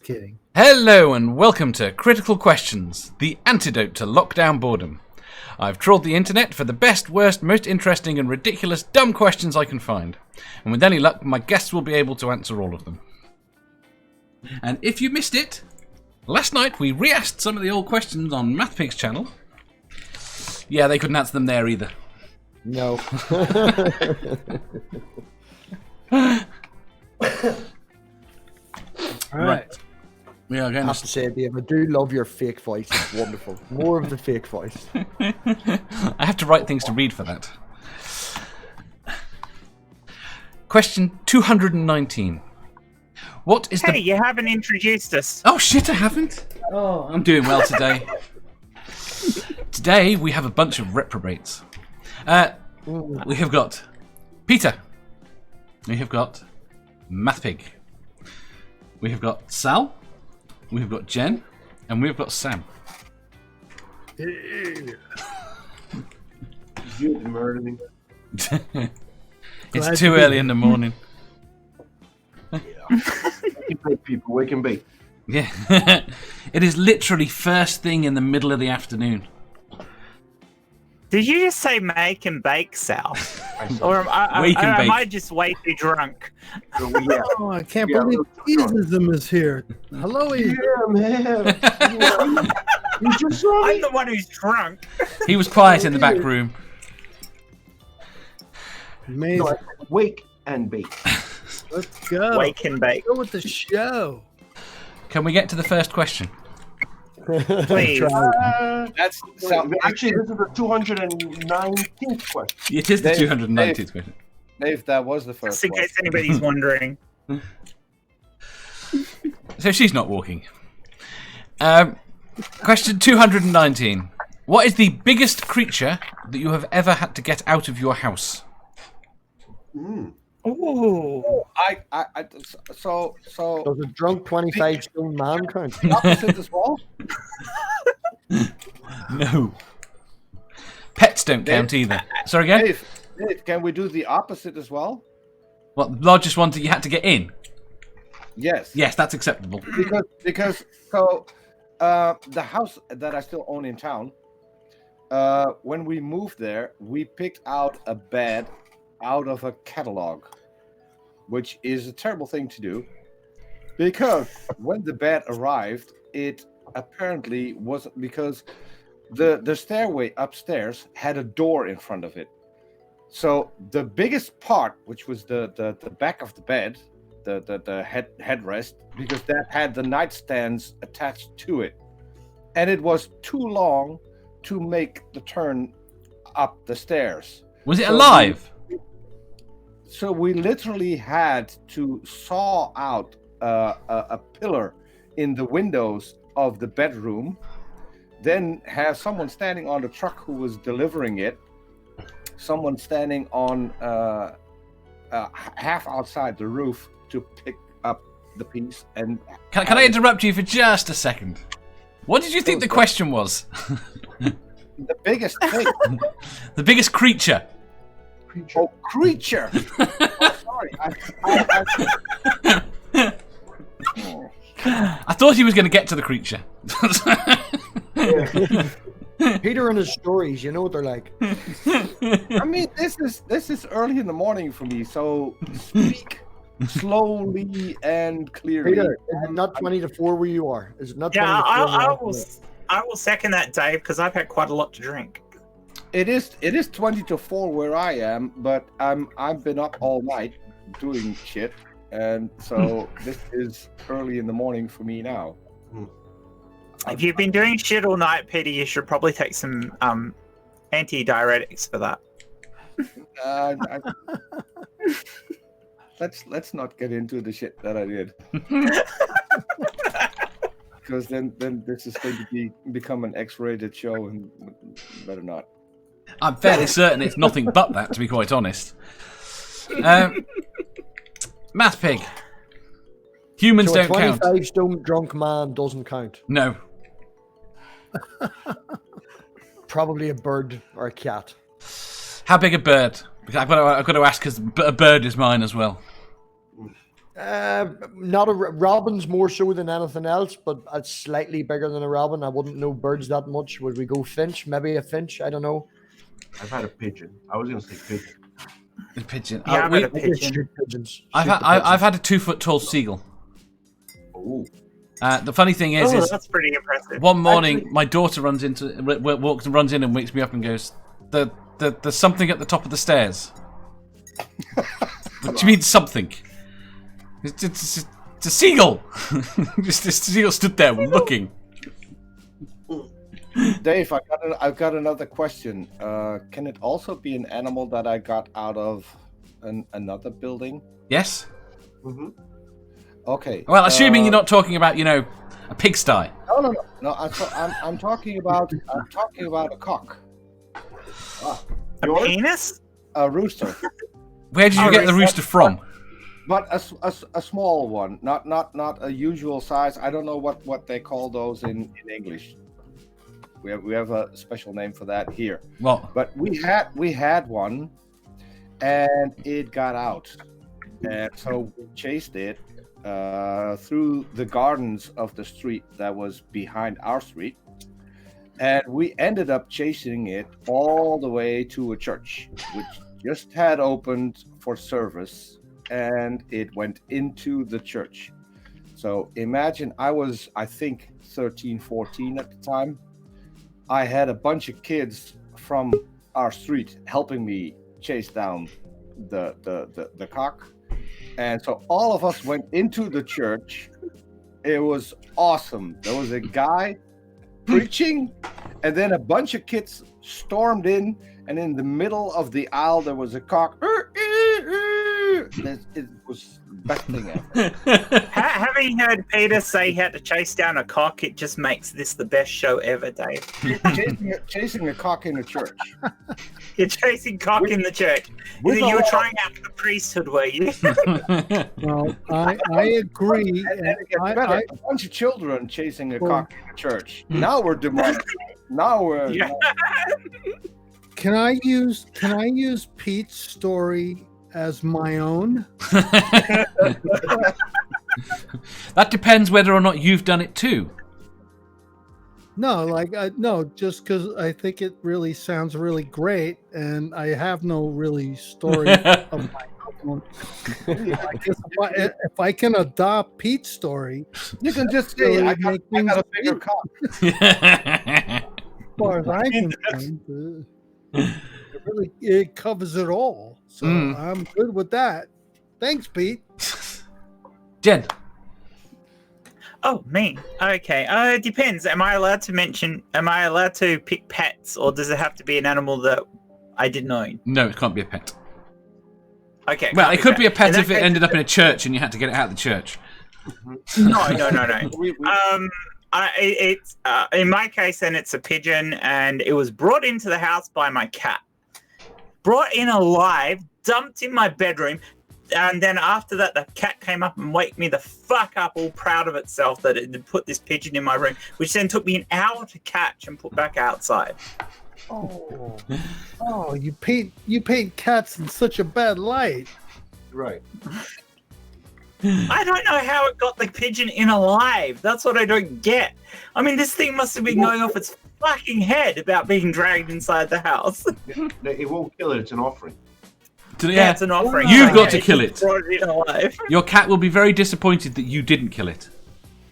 kidding. Hello and welcome to Critical Questions, the antidote to lockdown boredom. I've trawled the internet for the best, worst, most interesting and ridiculous dumb questions I can find. And with any luck, my guests will be able to answer all of them. And if you missed it, last night we re-asked some of the old questions on MathPig's channel. Yeah, they couldn't answer them there either. No. Alright. We are I going have to say, Dave, I do love your fake voice. It's wonderful. More of the fake voice. I have to write things to read for that. Question 219. What is Hey, you haven't introduced us. Oh shit, I haven't. Oh, I'm doing well today. Today we have a bunch of reprobates. We have got Peter. We have got MathPig. We have got Sal. We have got Jen. And we have got Sam. You murdered me. It's too early in the morning. Wake and bake, people. Wake and bake. Yeah. It is literally first thing in the middle of the afternoon. Did you just say make and bake, Sal? Or am Wake and bake. I just way too drunk? Yeah. Oh, I can't believe Easeism is here. Hello, Easeism. Man. You just saw I'm me. the one who's drunk. He was quiet in the back room. Amazing. No, wake and bake. Let's go. Wake and bake. Go with the show. Can we get to the first question? Please. That's Actually, this is the 219th question. It is the Dave, 219th question. Dave, that was the first Just in one. case anybody's wondering. So she's not walking. Question 219. What is the biggest creature that you have ever had to get out of your house? Ooh. So Does a drunk 25-stone man count? opposite as well. No. Pets don't count either. Sorry again? Dave, can we do the opposite as well? What, the largest one that you had to get in? Yes. Yes, that's acceptable. Because the house that I still own in town, when we moved there, we picked out a bed out of a catalog, which is a terrible thing to do, because when the bed arrived, it apparently wasn't, because the stairway upstairs had a door in front of it. So the biggest part, which was the back of the bed, the headrest, because that had the nightstands attached to it, and it was too long to make the turn up the stairs. Was it alive? So we literally had to saw out a pillar in the windows of the bedroom, then have someone standing on the truck who was delivering it, someone standing on half outside the roof to pick up the piece. And Can I interrupt you for just a second? What did you think the question was? the biggest thing. The biggest creature. Oh, creature! Oh, sorry. I thought he was going to get to the creature. Peter and his stories, you know what they're like. I mean, this is early in the morning for me, so speak slowly and clearly. Peter, is it not 20 to 4 where you are? Is it not 20 Yeah, to 4? I will second that, Dave, because I've had quite a lot to drink. It is 20 to 4 where I am, but I've been up all night doing shit, and so this is early in the morning for me now. If you've been doing shit all night, Peter, you should probably take some antidiuretics for that. Let's not get into the shit that I did, because then this is going to become an X-rated show, and better not. I'm fairly certain it's nothing but that, to be quite honest. MathPig. Humans So a don't count. 25-stone drunk man doesn't count. No. Probably a bird or a cat. How big a bird? Because I've got to ask, because a bird is mine as well. Not a robin's more so than anything else, but it's slightly bigger than a robin. I wouldn't know birds that much. Would we go finch? Maybe a finch. I don't know. I've had a pigeon. I was gonna say pigeon. A pigeon. Yeah, I've had a We pigeon. shoot pigeons. I've had a 2-foot-tall seagull. Oh, The funny thing is, Oh, that's pretty impressive. one morning my daughter runs in and wakes me up and goes, "There's something at the top of the stairs." What do you mean something? It's a seagull. Just this seagull stood there looking. Dave, I've got another question. Can it also be an animal that I got out of another building? Yes. Okay. Well, assuming you're not talking about, a pigsty. No. I'm talking about a cock, A penis? a rooster, Where did you get the rooster from? but a small one, not a usual size. I don't know what they call those in English. We have a special name for that here. What? But we had one, and it got out, and so we chased it through the gardens of the street that was behind our street, and we ended up chasing it all the way to a church, which just had opened for service, and it went into the church. So imagine I think 13, 14 at the time. I had a bunch of kids from our street helping me chase down the cock. And so all of us went into the church. It was awesome. There was a guy preaching, and then a bunch of kids stormed in, and in the middle of the aisle there was a cock. It was the best thing ever. Having heard Peter say he had to chase down a cock, it just makes this the best show ever, Dave. Chasing a cock in a church. You're chasing cock in the church. with You a were lot- trying out for the priesthood, were you? Well, I agree. And then it gets I- better. I- A bunch of children chasing a Well- cock in a church. Now we're demonic. Now we're Yeah. Can I use Pete's story as my own? That depends whether or not you've done it too. No, no, just because I think it really sounds really great, and I have no really story of my own. I guess if I can adopt Pete's story, You can just say, Really I got make a bigger things cock. as far as I'm concerned, it covers it all. So I'm good with that. Thanks, Pete. Jen. Oh, me. Okay. It depends. Am I allowed to pick pets, or does it have to be an animal that I didn't own? No, it can't be a pet. Okay. Well, can't it could be a In pet that if it case- ended up in a church and you had to get it out of the church. No. We- In my case, then it's a pigeon, and it was brought into the house by my cat. Brought in alive, dumped in my bedroom, and then after that, the cat came up and waked me the fuck up, all proud of itself that it had put this pigeon in my room, which then took me an hour to catch and put back outside. Oh, you paint cats in such a bad light. right. I don't know how it got the pigeon in alive. That's what I don't get. I mean, this thing must have been going off its fucking head about being dragged inside the house. It won't kill it. It's an offering. Yeah, it's an offering. You've got Okay, to kill you it. brought it in alive. Your cat will be very disappointed that you didn't kill it.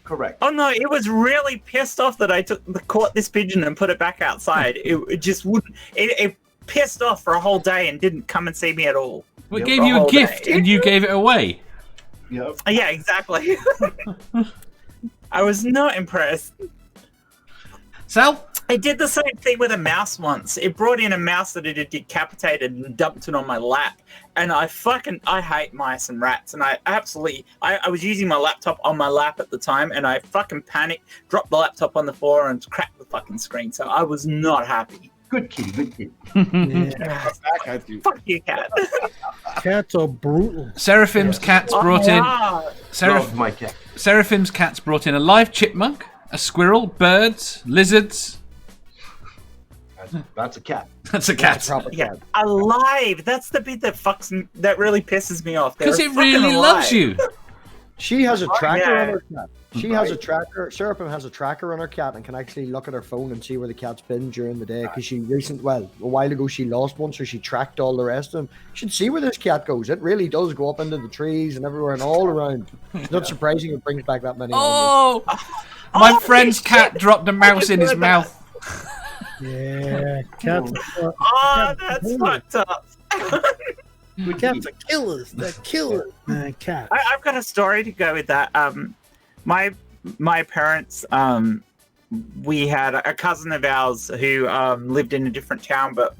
Correct. Oh no, it was really pissed off that I caught this pigeon and put it back outside. It just wouldn't. It pissed off for a whole day and didn't come and see me at all. We Yep. gave The you a whole gift day. and you gave it away. Yep. Yeah, exactly. I was not impressed. Sal? I did the same thing with a mouse once. It brought in a mouse that it had decapitated and dumped it on my lap. And I hate mice and rats. And I was using my laptop on my lap at the time, and I fucking panicked, dropped the laptop on the floor and cracked the fucking screen. So I was not happy. Good kitty. Good kitty. Yeah, back at you. Fuck you, cat. cats are brutal. Seraphim's cat's brought in. Love my cat. Seraphim's cat's brought in a live chipmunk, a squirrel, birds, lizards. That's a cat. That's a cat. Proper Yeah, cat. alive. That's the bit that really pisses me off. Because They're it really fucking loves alive. you. She has a tracker yeah. on her cat. She has a tracker. Seraphim has a tracker on her cat and can actually look at her phone and see where the cat's been during the day. Because a while ago she lost one, so she tracked all the rest of them. You should see where this cat goes. It really does go up into the trees and everywhere and all around. It's not surprising it brings back that many. Oh, my friend's cat dropped a mouse in his mouth. Yeah, cats. Oh, that's fucked up. The cats are killers. They're killers. Cat. I've got a story to go with that. My parents, we had a cousin of ours who lived in a different town, but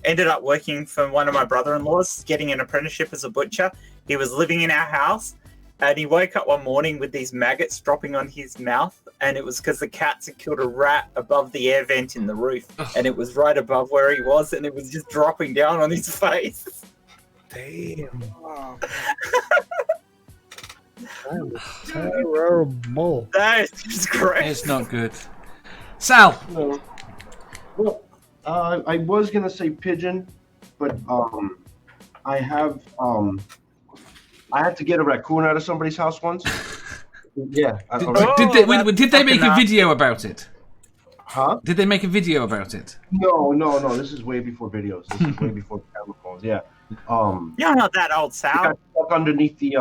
ended up working for one of my brother-in-laws, getting an apprenticeship as a butcher. He was living in our house, and he woke up one morning with these maggots dropping on his mouth, and it was because the cats had killed a rat above the air vent in the roof, and it was right above where he was, and it was just dropping down on his face. Damn. That was terrible. That is just great. It's not good. Sal. No. Well, I was gonna say pigeon, but I had to get a raccoon out of somebody's house once. Yeah. Did they make a video about it? Huh? Did they make a video about it? No. This is way before videos. This is way before camera phones. Yeah. You're not that old, It Sal. got stuck underneath the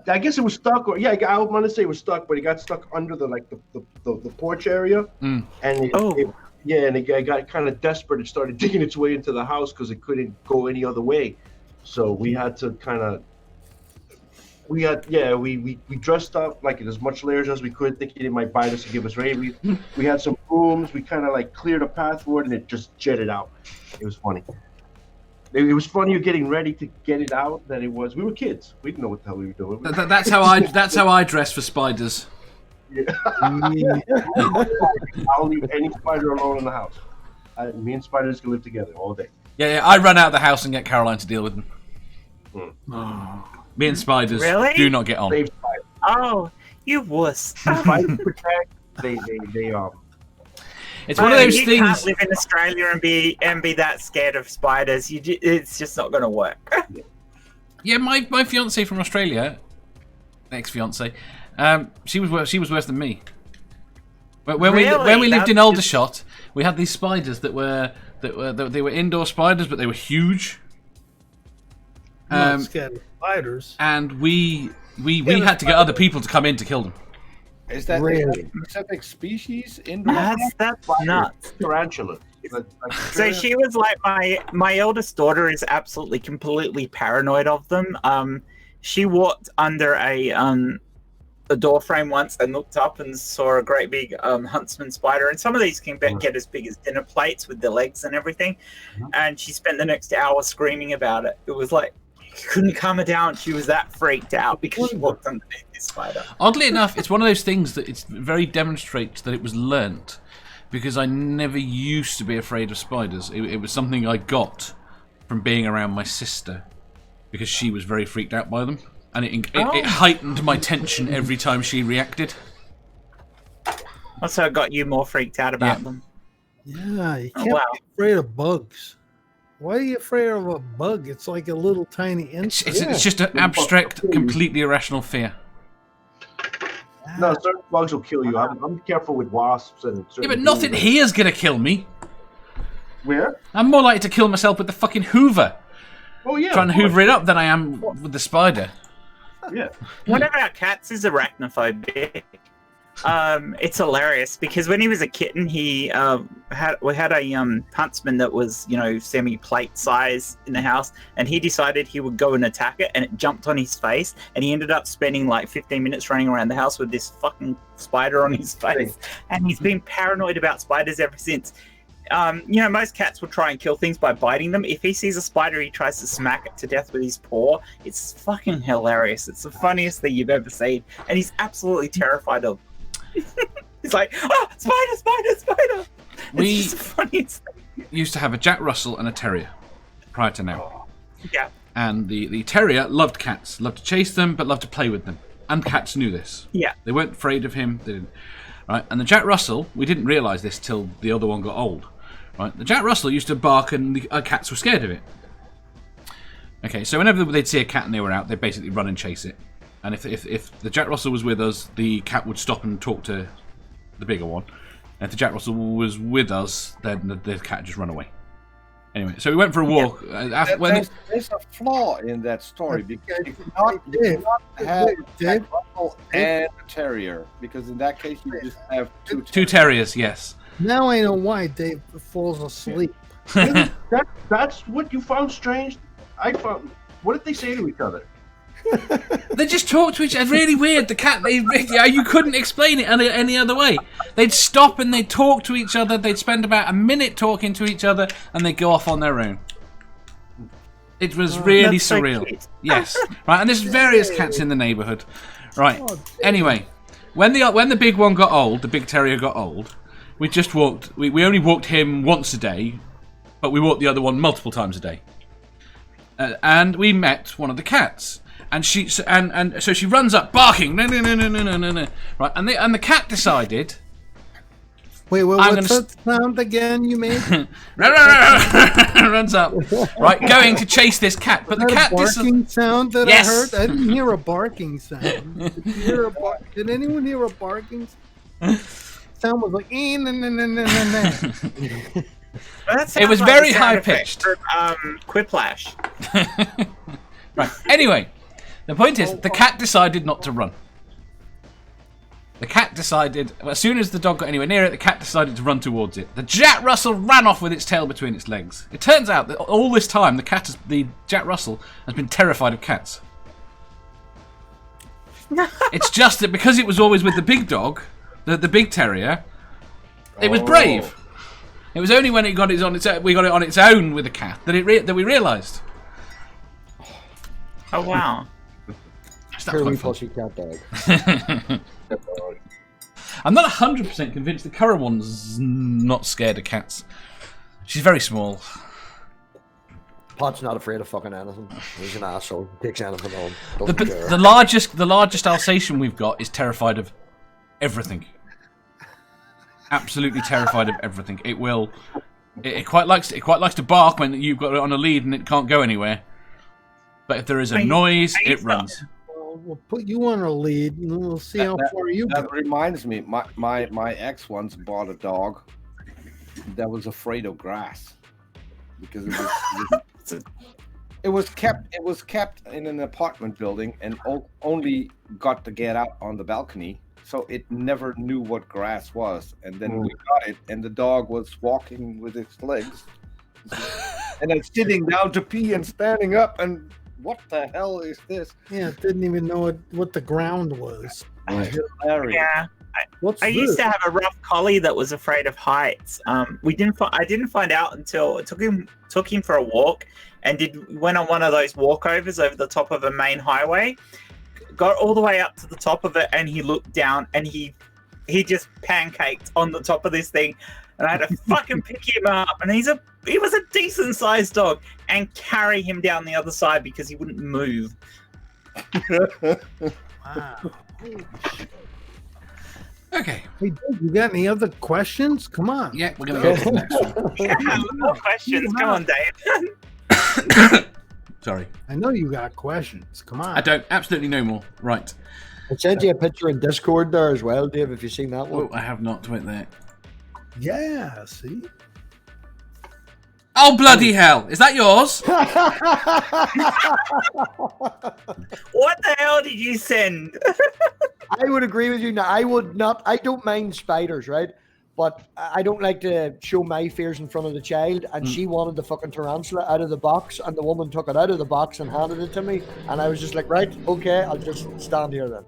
I guess it was stuck, or yeah, I want to say it was stuck, but it got stuck under the porch area, and it got kind of desperate. It started digging its way into the house because it couldn't go any other way. So we had to we dressed up like in as much layers as we could, thinking it might bite us and give us rabies. We had some brooms. We kind of like cleared a path for it, and it just jetted out. It was funny. It was funnier getting ready to get it out than it was. We were kids. We didn't know what the hell we were doing. That's how I dress for spiders. Yeah. I'll leave any spider alone in the house. Me and spiders can live together all day. Yeah, I run out of the house and get Caroline to deal with them. Me and spiders do not get on. Oh, you wuss. Spiders protect. They It's one of those you things. You can't live in Australia and be that scared of spiders. It's just not going to work. Yeah, my fiance from Australia, ex-fiance, she was worse than me. When we lived in Aldershot, we had these spiders they were indoor spiders, but they were huge. I'm not scared of spiders. And we had to get other people to come in to kill them. Is that a specific species? That's nuts. Tarantula. So she was like my eldest daughter is absolutely completely paranoid of them. She walked under a door frame once and looked up and saw a great big huntsman spider, and some of these can get as big as dinner plates with their legs and everything. And she spent the next hour screaming about it. It was like couldn't calm her down. She was that freaked out because she walked underneath this spider. Oddly enough, it's one of those things that it's very demonstrates that it was learnt, because I never used to be afraid of spiders. It was something I got from being around my sister, because she was very freaked out by them, and it heightened my tension every time she reacted. Also, it got you more freaked out about them. Yeah, you can't be afraid of bugs. Why are you afraid of a bug? It's like a little tiny insect. It's just an abstract, completely irrational fear. No, certain bugs will kill you. I'm careful with wasps and. Yeah, but nothing here's gonna kill me. Where? I'm more likely to kill myself with the fucking Hoover. Oh yeah. Trying to hoover it up than I am with the spider. Yeah. One of our cats is arachnophobic. It's hilarious because when he was a kitten, we had a huntsman that was, semi-plate size in the house, and he decided he would go and attack it, and it jumped on his face, and he ended up spending like 15 minutes running around the house with this fucking spider on his face, and he's been paranoid about spiders ever since. Most cats will try and kill things by biting them. If he sees a spider, he tries to smack it to death with his paw. It's fucking hilarious. It's the funniest thing you've ever seen, and he's absolutely terrified of. He's like, spider! It's just the funniest thing. Used to have a Jack Russell and a terrier prior to now. Yeah. And the terrier loved cats, loved to chase them, but loved to play with them. And cats knew this. Yeah. They weren't afraid of him. They didn't. Right. And the Jack Russell, we didn't realise this till the other one got old. Right. The Jack Russell used to bark, and the cats were scared of it. Okay, so whenever they'd see a cat and they were out, they'd basically run and chase it. And if the Jack Russell was with us, the cat would stop and talk to the bigger one. And if the Jack Russell was with us, then the cat would just run away. Anyway, so we went for a walk. There's a flaw in that story because you cannot have Jack Russell and a terrier, because in that case you just have two terriers. Yes. Now I know why Dave falls asleep. That's what you found strange. I found. What did they say to each other? They just talk to each other. Really weird. The cat. You couldn't explain it any other way. They'd stop and they'd talk to each other. They'd spend about a minute talking to each other, and they'd go off on their own. It was really surreal. So yes. Right. And there's various cats in the neighbourhood. Right. Anyway, when the big one got old, the big terrier got old. We just walked. We only walked him once a day, but we walked the other one multiple times a day. And we met one of the cats. And so she runs up barking, no, right? And the cat decided. Wait, what's that sound again you made? Runs up, right, going to chase this cat, but the cat barking sound that yes. I heard. I didn't hear a barking sound. Did anyone hear a barking sound? Was like It was very high pitched. Quiplash. Right. Anyway. The point is, the cat decided not to run. The cat decided, as soon as the dog got anywhere near it, the cat decided to run towards it. The Jack Russell ran off with its tail between its legs. It turns out that all this time, the Jack Russell has been terrified of cats. It's just that because it was always with the big dog, the big terrier, it was brave. It was only when we got it on its own with the cat that we realised. Oh wow. Curly pushy cat dog. I'm not 100% convinced the current one's not scared of cats. She's very small. Pot's not afraid of fucking anything. He's an asshole. Takes anything home. The largest Alsatian we've got is terrified of everything. Absolutely terrified of everything. It quite likes to bark when you've got it on a lead and it can't go anywhere. But if there is a noise, it runs. We'll put you on a lead, and we'll see how far you go. That reminds me, my ex once bought a dog that was afraid of grass because it was kept in an apartment building and only got to get out on the balcony, so it never knew what grass was. And then we got it, and the dog was walking with its legs, and then sitting down to pee and standing up and. What the hell is this? Yeah, didn't even know what the ground was. Yeah, I used to have a rough collie that was afraid of heights. I didn't find out until it took him for a walk, and went on one of those walkovers over the top of a main highway. Got all the way up to the top of it, and he looked down, and he just pancaked on the top of this thing. And I had to fucking pick him up, and he was a decent sized dog, and carry him down the other side because he wouldn't move. Wow. Okay. Hey, Dave, you got any other questions? Come on. Yeah, we're gonna go to the next one. Yeah, more questions. Come on, Dave. Sorry. I know you got questions. Come on. I don't. Absolutely no more. Right. I sent you a picture in Discord there as well, Dave. If you've seen that one. Oh, I have not. Wait there. Yeah, see? Oh, bloody hell. Is that yours? What the hell did you send? I would agree with you. Now, I don't mind spiders, right? But I don't like to show my fears in front of the child. And she wanted the fucking tarantula out of the box. And the woman took it out of the box and handed it to me. And I was just like, right, okay, I'll just stand here then.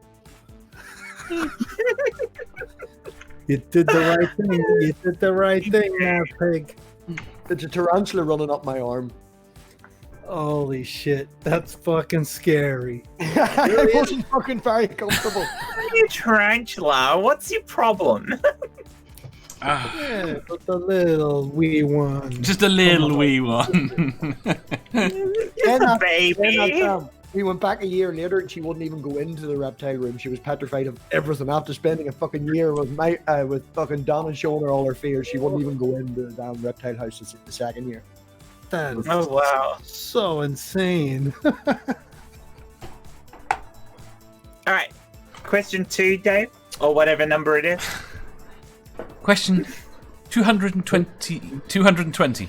You did the right thing. You did the right thing, MathPig. It's a tarantula running up my arm. Holy shit, that's fucking scary. I wasn't fucking very comfortable. You tarantula, what's your problem? Yeah, but the little wee one. Just a little wee one. Just a baby. We went back a year later and she wouldn't even go into the reptile room. She was petrified of everything. After spending a fucking year with fucking Donna showing her all her fears, she wouldn't even go into the damn reptile house the second year. That's oh wow, so insane. All right. Question 2, Dave, or whatever number it is. Question 220. 220.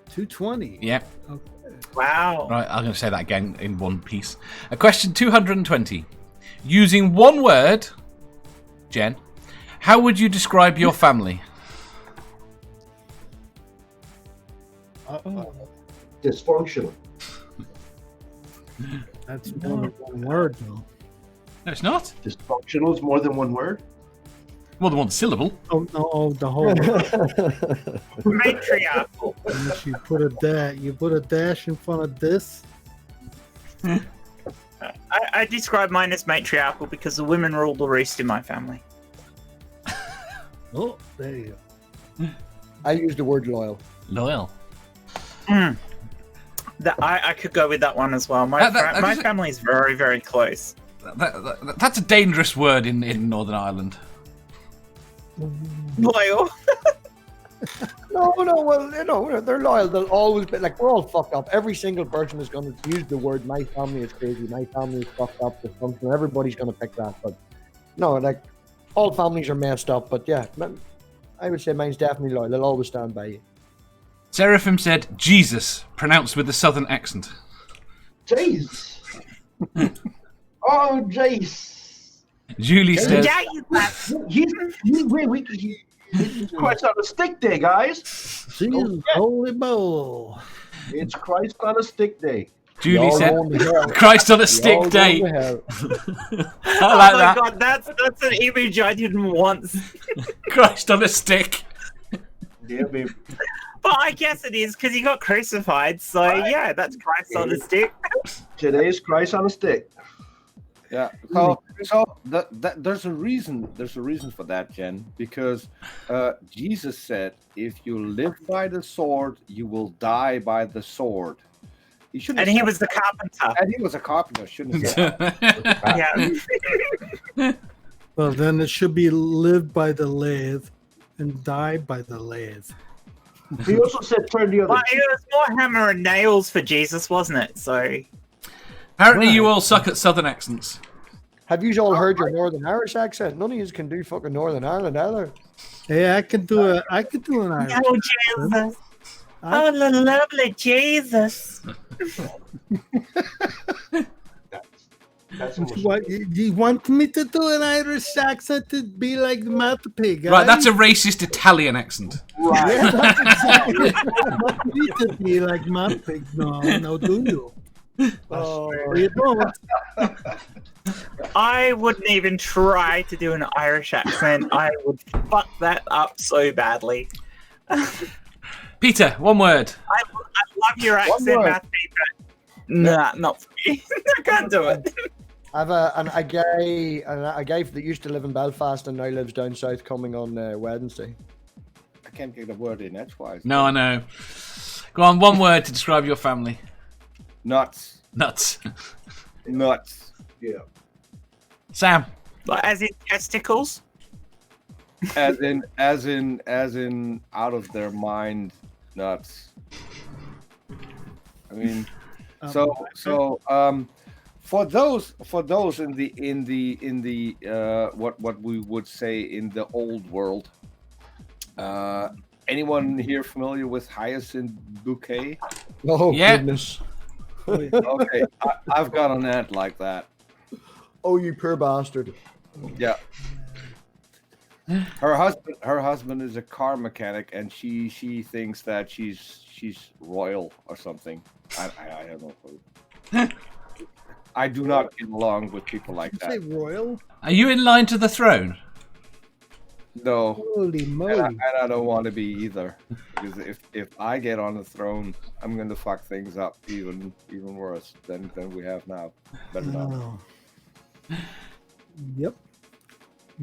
220. Yeah. Okay. Wow. Right, I'm going to say that again in one piece. Question 220. Using one word, Jen, how would you describe your family? Dysfunctional. That's more than one word, though. No, it's not. Dysfunctional is more than one word. More than one syllable. Oh no! Oh, the whole. Matriarchal. Unless you put a dash in front of this. I describe mine as matriarchal because the women rule the roost in my family. Oh, there you go. I use the word loyal. Loyal. I could go with that one as well. My family is very, very close. That's a dangerous word in Northern Ireland. Loyal. No, well, they're loyal. They'll always be like, we're all fucked up. Every single person is going to use the word, my family is crazy, my family is fucked up, dysfunctional. Everybody's going to pick that. But no, like, all families are messed up. But yeah, I would say mine's definitely loyal. They'll always stand by you. Seraphim said Jesus, pronounced with a southern accent. Jace. Oh, Jace. Julie says... He's Christ on a stick day, guys. Jeez, holy bowl. It's Christ on a stick day. Julie said, Christ on a stick day. I like that. Oh my god, that's an image I didn't want. Christ on a stick. Yeah, baby. But I guess it is because he got crucified. So yeah, that's Christ on a stick. Today's Christ on a stick. Yeah. So there's a reason. There's a reason for that, Jen, because Jesus said, "If you live by the sword, you will die by the sword." He shouldn't. And he was the carpenter. And he was a carpenter. Shouldn't have said that. Yeah. Well, then it should be live by the lathe and die by the lathe. He also said turn the other. Well, it was more hammer and nails for Jesus, wasn't it? So apparently, you all suck at southern accents. Have you all heard your Northern Irish accent? None of you can do fucking Northern Ireland either. Hey, I can do an Irish. oh Jesus, oh the lovely Jesus. That's What you want me to do an Irish accent to be like MathPig? Right, that's a racist Italian accent. right. Yeah, that's exactly. You want me to be like MathPig? No, do you? Oh, you don't. I wouldn't even try to do an Irish accent. I would fuck that up so badly. Peter, one word. I love your accent, Matthew, but nah, not for me. I can't do it. I have a guy that used to live in Belfast and now lives down south coming on Wednesday. I can't get a word in edgewise. No, I know. Go on, one word to describe your family. Nuts. Nuts. Nuts. Yeah. Sam. Like, as in testicles? As in out of their mind nuts. I mean, for those in the what we would say in the old world, anyone here familiar with hyacinth bouquet? Oh Yeah. goodness! Okay, I've got an aunt like that. Oh, you poor bastard! Yeah. Her husband is a car mechanic, and she thinks that she's royal or something. I don't know. I do not get along with people like Did you say that. royal? Are you in line to the throne? No, Holy moly! and I don't want to be either. Because if I get on the throne, I'm going to fuck things up even worse than we have now. Better not. Oh. Yep.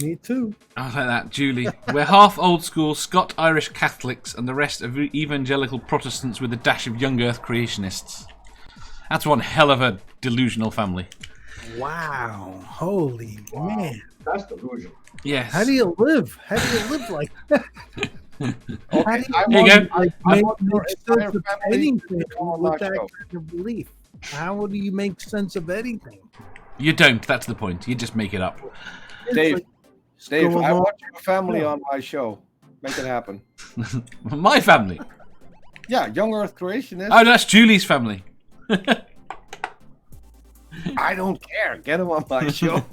Me too. I like that, Julie. We're half old school Scot-Irish Catholics and the rest of evangelical Protestants with a dash of young earth creationists. That's one hell of a delusional family. Wow. Holy man. That's delusion. Yes. How do you live? How do you live like that? Okay, Here you go. Like, I make want your sense entire of family anything to be on with our that show. kind of belief? How do you make sense of anything? You don't. That's the point. You just make it up. Dave, I going on. want your family on my show. Make it happen. My family. Yeah, Young Earth Creationist. Oh, that's Julie's family. I don't care. Get him on my show.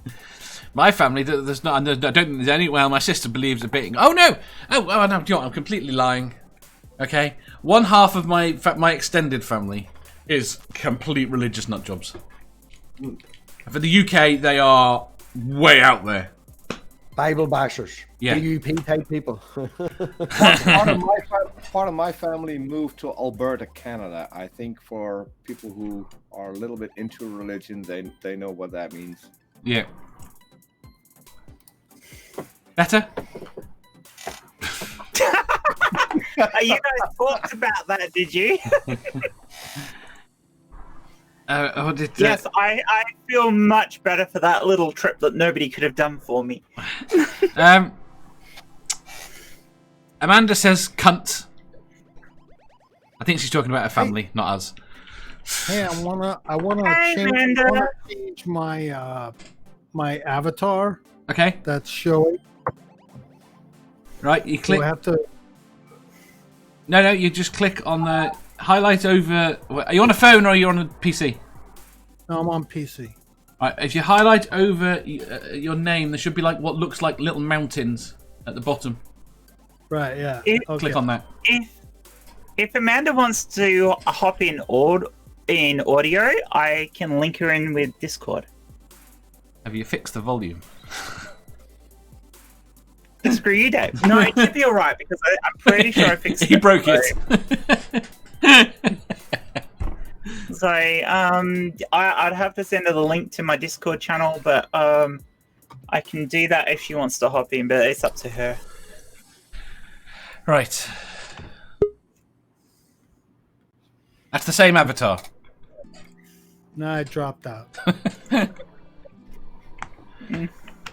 My family, there's not. I don't think there's any. Well, my sister believes a bit. Oh no! Oh no! You know what, I'm completely lying. Okay, one half of my extended family is complete religious nutjobs. For the UK, they are way out there. Bible bashers. Yeah. DUP type people. Part of my family moved to Alberta, Canada. I think for people who are a little bit into religion, they know what that means. Yeah. Better? You guys talked about that, did you? Yes, I feel much better for that little trip that nobody could have done for me. Amanda says cunt. I think she's talking about her family, not us. Hey, I wanna change my my avatar. Okay. That's showing. Right, you click. Do I have to? No, you just click on the highlight over. Are you on a phone or are you on a PC? No, I'm on PC. Right, if you highlight over your name, there should be like what looks like little mountains at the bottom. Right, yeah. Click on that. If Amanda wants to hop in audio, I can link her in with Discord. Have you fixed the volume? Screw you, Dave. No, it should be all right because I'm pretty sure I fixed it. He broke it. So, I'd have to send her the link to my Discord channel, but I can do that if she wants to hop in, but it's up to her. Right. That's the same avatar. No, I dropped out.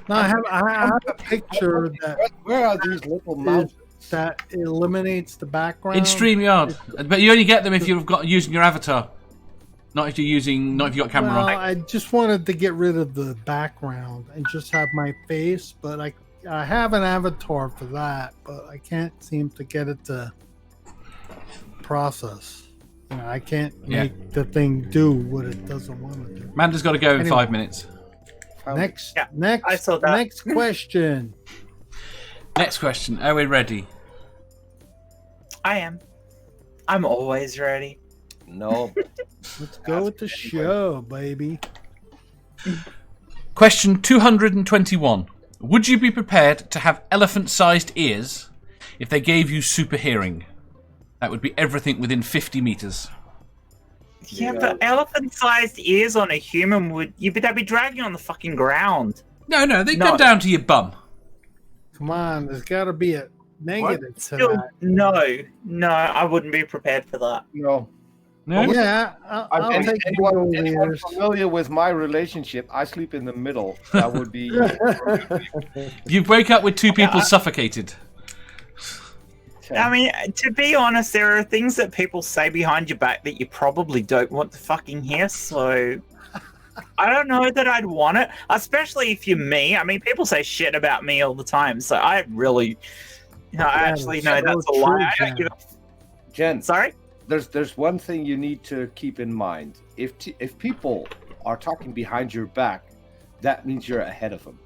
No, I have a picture that. Where are these little mountains? That eliminates the background. In StreamYard, but you only get them if you've got using your avatar, not if you've got camera Well, on. I just wanted to get rid of the background and just have my face, but I have an avatar for that, but I can't seem to get it to process. You know, I can't make the thing do what it doesn't want to do. Amanda's got to go in 5 minutes. Next I saw that. Next question. Next question. Are we ready? I am. I'm always ready. No. Let's go with the show, baby. Question 221. Would you be prepared to have elephant-sized ears if they gave you super hearing? That would be everything within 50 meters. Yeah, but elephant-sized ears on a human they'd be dragging on the fucking ground. No, they come down to your bum. Come on, there's got to be a negative to Still, that. no, I wouldn't be prepared for that. No. No? Yeah, I'll take anyone ears. familiar with my relationship, I sleep in the middle. That would be... You wake up with two people suffocated. I mean, to be honest, there are things that people say behind your back that you probably don't want to fucking hear, so I don't know that I'd want it, especially if you're me. I mean, people say shit about me all the time, so I really, I actually know that's a lie. I don't give a... Jen, Sorry? There's one thing you need to keep in mind. If people are talking behind your back, that means you're ahead of them.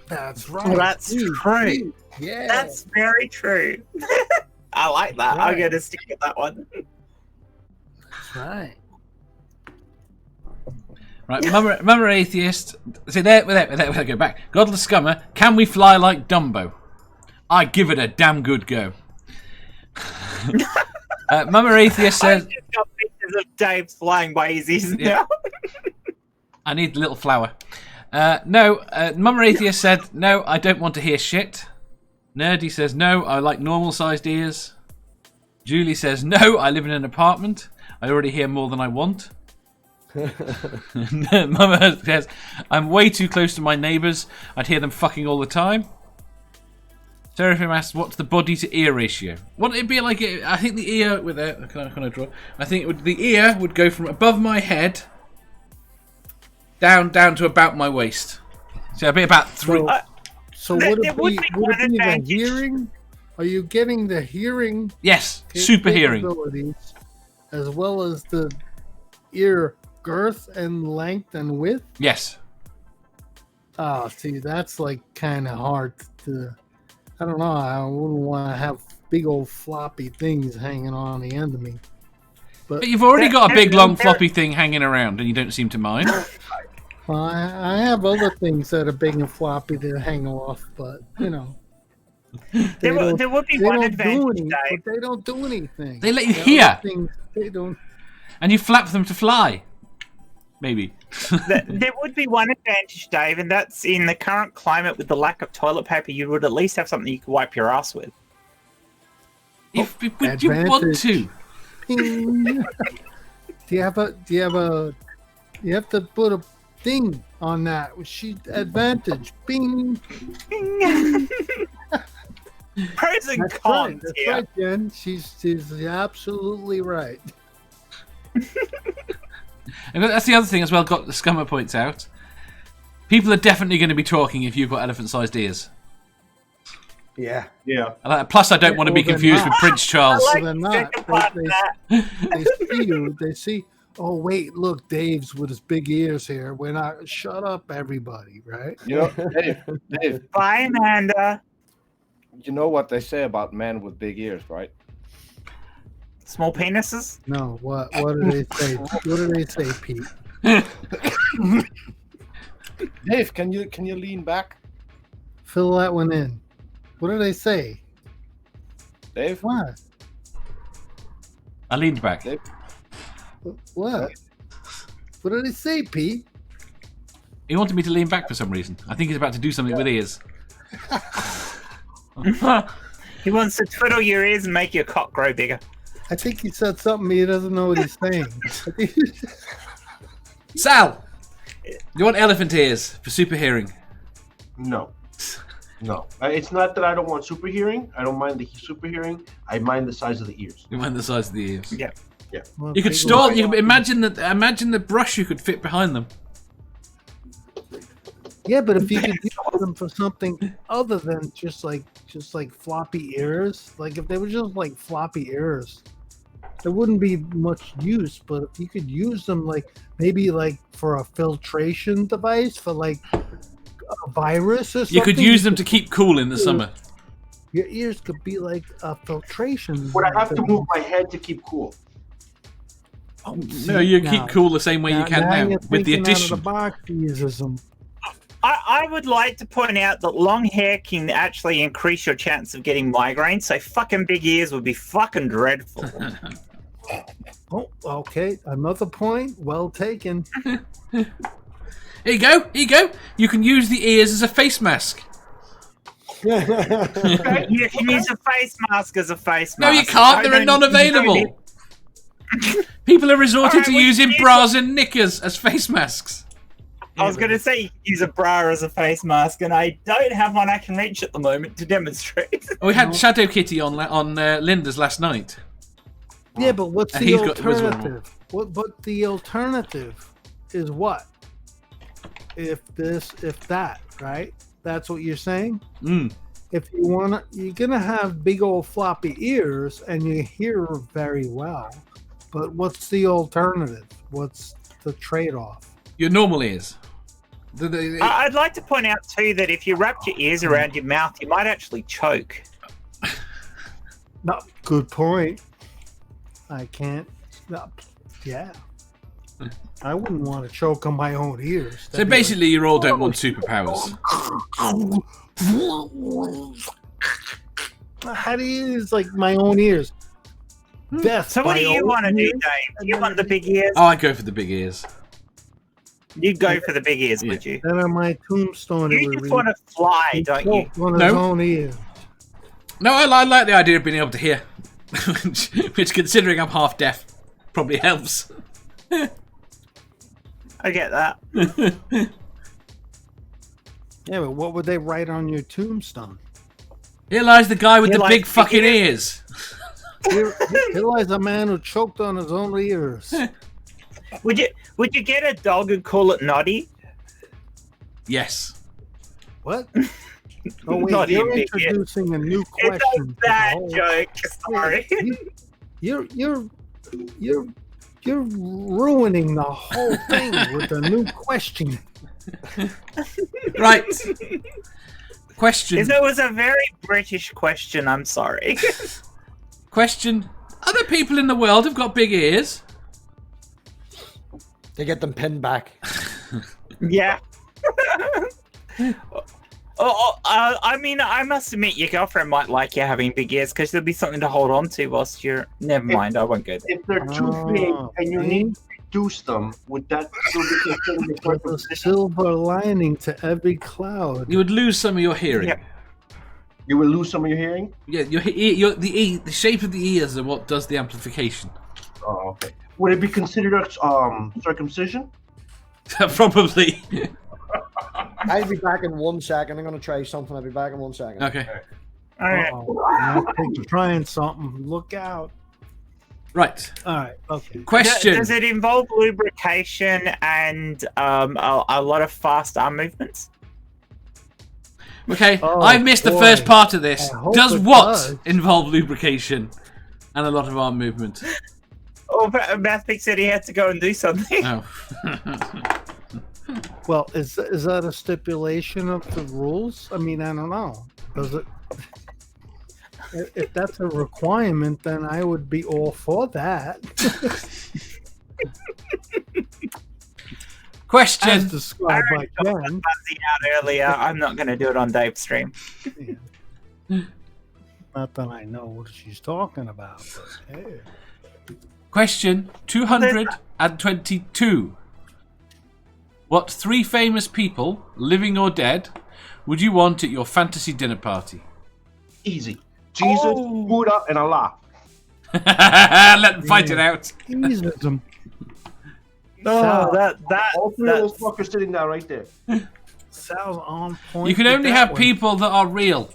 That's right. Well, that's true. Yeah. That's very true. I like that. Right. I'm going to stick with that one. That's right. Right, Mummer Atheist. See, there we go back. Godless Scummer, can we fly like Dumbo? I give it a damn good go. Mummer Atheist says... I've just got pictures of Dave flying by Easeism now. I need a little flower. No, Mummer Atheist said, no, I don't want to hear shit. Nerdy says, no, I like normal-sized ears. Julie says, no, I live in an apartment. I already hear more than I want. Mama says, I'm way too close to my neighbours. I'd hear them fucking all the time. Seraphim asks, what's the body to ear ratio? What it'd be like? I think the ear with it. Can I draw? I think the ear would go from above my head down to about my waist. So it'll be about 3. So would it be the hearing? Are you getting the hearing? Yes, super hearing. Capabilities as well as the ear girth and length and width? Yes. Oh, see, that's like kind of hard to. I don't know. I wouldn't want to have big old floppy things hanging on the end of me. But you've already got a big long floppy thing hanging around, and you don't seem to mind. Well, I have other things that are big and floppy to hang off, but you know. There would be one advantage, Dave. But they don't do anything. They let you hear. They don't. And you flap them to fly. Maybe. There would be one advantage, Dave, and that's in the current climate with the lack of toilet paper, you would at least have something you could wipe your ass with. Would you want to? Ping. You have to put a thing on that. She advantage. Bing. Bing. Pros and cons. That's right, Jen. She's absolutely right. And that's the other thing as well. Got the Scummer points out. People are definitely going to be talking if you've got elephant-sized ears. Yeah. Plus, I don't want to be confused with Prince Charles. They're not. They see you. They see. Oh wait, look, Dave's with his big ears here. We're not. Shut up, everybody. Right? You know, Dave. Bye, Amanda. You know what they say about men with big ears, right? Small penises? No. What do they say? What do they say, Pete? Dave, can you lean back? Fill that one in. What do they say? Dave? What? I leaned back. Dave? What? What did he say, Pete? He wanted me to lean back for some reason. I think he's about to do something with ears. He wants to twiddle your ears and make your cock grow bigger. I think he said something he doesn't know what he's saying. Sal! You want elephant ears for super hearing? No. It's not that I don't want super hearing. I don't mind the super hearing. I mind the size of the ears. You mind the size of the ears? Yeah. Well, You could store. You could imagine the brush you could fit behind them. Yeah, but if you could use them for something other than just like floppy ears, like if they were just like floppy ears, there wouldn't be much use. But if you could use them maybe for a filtration device for like a virus or something, You could use them to keep cool in the summer. Your ears could be like a filtration. Would I have to move my head to keep cool? No, you keep cool the same way you can now, you're with the thinking addition. out of the box, Easeism. I would like to point out that long hair can actually increase your chance of getting migraine, so fucking big ears would be fucking dreadful. Oh, okay. Another point. Well taken. Here you go. You can use the ears as a face mask. You can use a face mask as a face mask. No, you can't. They're non-available. People are resorting to using bras and knickers as face masks. I was going to say you can use a bra as a face mask, and I don't have one I can reach at the moment to demonstrate. We had Shadow Kitty on Linda's last night. Yeah, but what's the He's got wisdom. alternative? But the alternative is what? If that, right? That's what you're saying? Mm. If you want to, you're going to have big old floppy ears and you hear very well. But what's the alternative? What's the trade-off? Your normal ears. I'd like to point out, too, that if you wrapped your ears around your mouth, you might actually choke. No, good point. I can't. No, yeah. I wouldn't want to choke on my own ears. So basically, you all don't want superpowers. How do you use my own ears? Death. So what do you want to do, Dave? Do you want the big ears? Oh, I'd go for the big ears. You'd go for the big ears, would you? Then on my tombstone, You just want to fly, don't you? On his own ears. No, I like the idea of being able to hear. which, considering I'm half deaf, probably helps. I get that. Yeah, but what would they write on your tombstone? Here lies the guy with Here the lies big the fucking ears. ears. Here lies a man who choked on his own ears. Would you get a dog and call it Noddy? Yes. What? Oh wait, Not you're even introducing a new It's question. a to the bad whole- joke. Sorry. You're ruining the whole thing with a new question. Right. Question. If it was a very British question, I'm sorry. Question. Other people in the world have got big ears. They get them pinned back. Yeah. I mean, I must admit, your girlfriend might like you having big ears because there'll be something to hold on to whilst you're. Never mind, I won't go there. If they're too big and you need to reduce them, would that still be considered a There's a silver lining to every cloud. You would lose some of your hearing. Yeah. You will lose some of your hearing? Yeah, the shape of the ears are what does the amplification. Oh, okay. Would it be considered circumcision? Probably. I'll be back in 1 second. I'm going to try something. I'll be back in 1 second. Okay. All right. You're trying something. Look out. Right. All right. Okay. Question. Does it involve lubrication and a lot of fast arm movements? Okay, Oh, I missed the boy. first part of this. I hope Does it what does. involve lubrication and a lot of arm movement? Oh, MathPig said he had to go and do something. Oh. Well, is that a stipulation of the rules? I mean, I don't know. Does it? If that's a requirement, then I would be all for that. Question. As described by Ken. Fuzzy out earlier. I'm not going to do it on Dave's stream. Not that I know what she's talking about. But, hey. Question 222. What 3 famous people, living or dead, would you want at your fantasy dinner party? Easy. Jesus, Buddha, and Allah. Let them fight it out. Easeism. Oh, All three of those that's fuckers sitting down right there. Sounds on point. You can with only that have one. people that are real.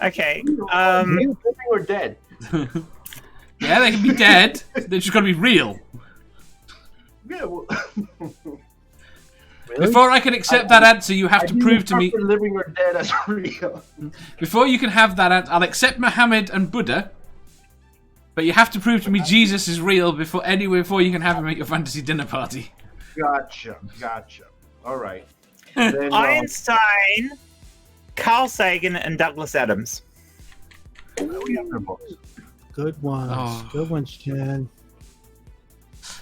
okay. Living or dead? Yeah, they can be dead. They're just got to be real. Yeah, well, Really? Before I can accept that answer, you have to prove to me. living or dead as real. Before you can have that answer, I'll accept Muhammad and Buddha, but you have to prove to me Jesus is real before you can have him at your fantasy dinner party. Gotcha. All right. Then, Einstein, Carl Sagan, and Douglas Adams. we have their books. Good ones. Oh. Good ones, Jen.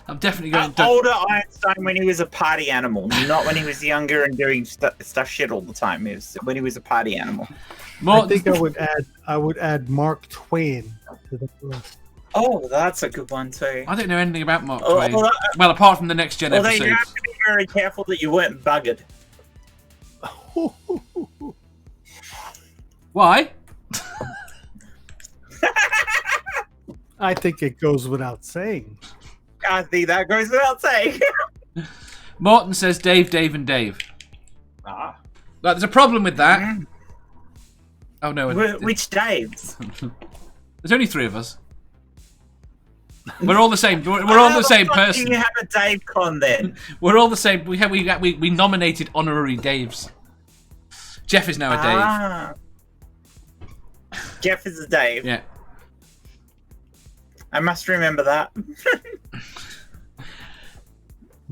I'm definitely going. Older Einstein when he was a party animal, not when he was younger and doing stuff shit all the time. It was when he was a party animal. I think I would add Mark Twain to the list. Oh, that's a good one too. I don't know anything about Mark Oh, Twain. well, Well, apart from the Next Gen Although you episodes. have to be very careful that you weren't buggered. Why? I think it goes without saying. I think that goes without saying. Morton says Dave, and Dave. Ah. But there's a problem with that. Oh no, Which Daves? there's only 3 of us. We're all the same. We're all the same person. You have a Dave con then. We're all the same. We nominated honorary Daves. Jeff is now a Dave. Ah. Jeff is a Dave. Yeah. I must remember that.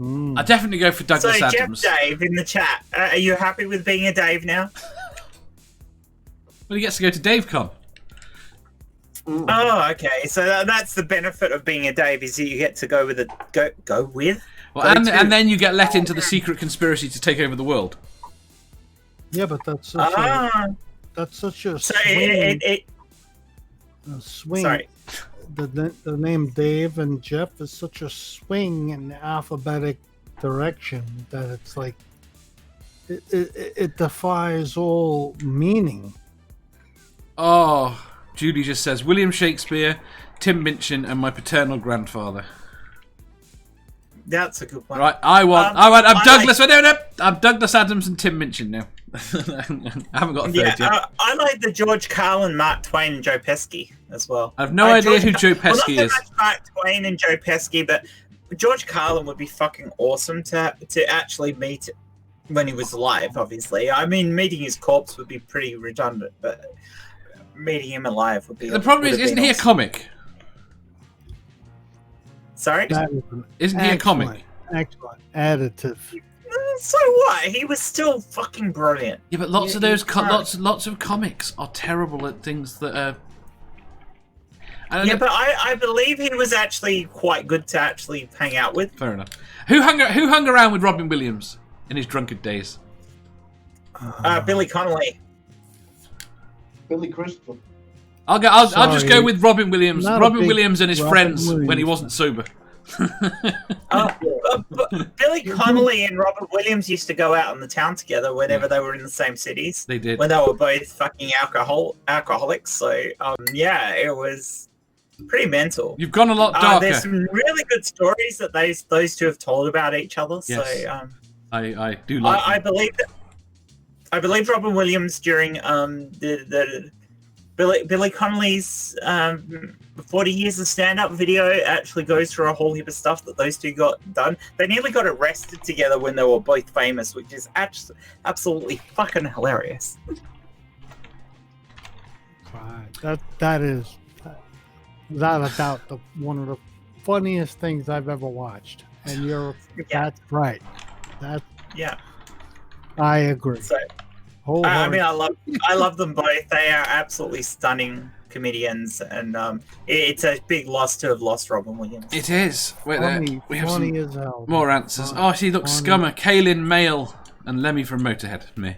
I definitely go for Douglas So Adams. Jeff Dave in the chat. Are you happy with being a Dave now? Well, he gets to go to DaveCon. Oh, okay. So that's the benefit of being a Dave is that you get to go with go with. Well, Go to. and then you get let into the secret conspiracy to take over the world. Yeah, but that's such a So swing. it A swing. sorry. The name Dave and Jeff is such a swing in the alphabetic direction that it's like it defies all meaning. Oh, Julie just says William Shakespeare, Tim Minchin, and my paternal grandfather. That's a good one. Right, I'm I Douglas. I'm Douglas Adams and Tim Minchin now. I haven't got a third Yeah, yet. I like the George Carlin, Mark Twain, and Joe Pesci as well. I have no idea who Joe Pesci not so is. much Mark Twain and Joe Pesci, but George Carlin would be fucking awesome to actually meet when he was alive. Obviously, I mean, meeting his corpse would be pretty redundant, but meeting him alive would be. The problem is, isn't he a comic? Sorry, isn't he a comic? Excellent additive. So what? He was still fucking brilliant. Yeah, but lots of those lots of comics are terrible at things that are. Yeah, but I believe he was actually quite good to actually hang out with. Fair enough. Who hung around with Robin Williams in his drunkard days? Billy Connolly. Billy Crystal. I'll just go with Robin Williams. Robin Williams and his friends when he wasn't sober. Billy Connolly and Robert Williams used to go out on the town together whenever they were in the same cities. They did. When they were both fucking alcoholics. So, yeah, it was pretty mental. You've gone a lot darker. There's some really good stories that those two have told about each other. Yes. So, I do like. I believe Robin Williams during the Billy Connolly's 40 years of stand-up video actually goes through a whole heap of stuff that those two got done. They nearly got arrested together when they were both famous, which is absolutely fucking hilarious. Right. That is, without a doubt, one of the funniest things I've ever watched. And that's right. Yeah. I agree. So, I mean, I love them both. They are absolutely stunning comedians, and it's a big loss to have lost Robin Williams. It is. Wait, we have some as hell. more answers. Oh, see, look, Scummer, Kaylin Mail, and Lemmy from Motorhead. Me.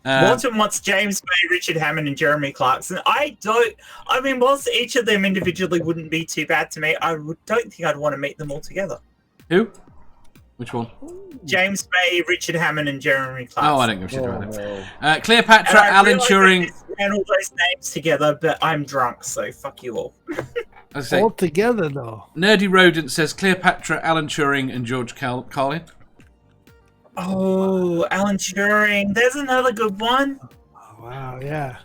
Morton wants James May, Richard Hammond, and Jeremy Clarkson. Whilst each of them individually wouldn't be too bad to me, don't think I'd want to meet them all together. Who? Which one? James May, Richard Hammond, and Jeremy Clarkson. Oh, I don't give a shit about them. Cleopatra, Alan Turing. And all those names together, but I'm drunk, so fuck you all. All together, though. Nerdy Rodent says Cleopatra, Alan Turing, and George Carlin. Oh, Alan Turing. There's another good one. Oh, wow, yeah.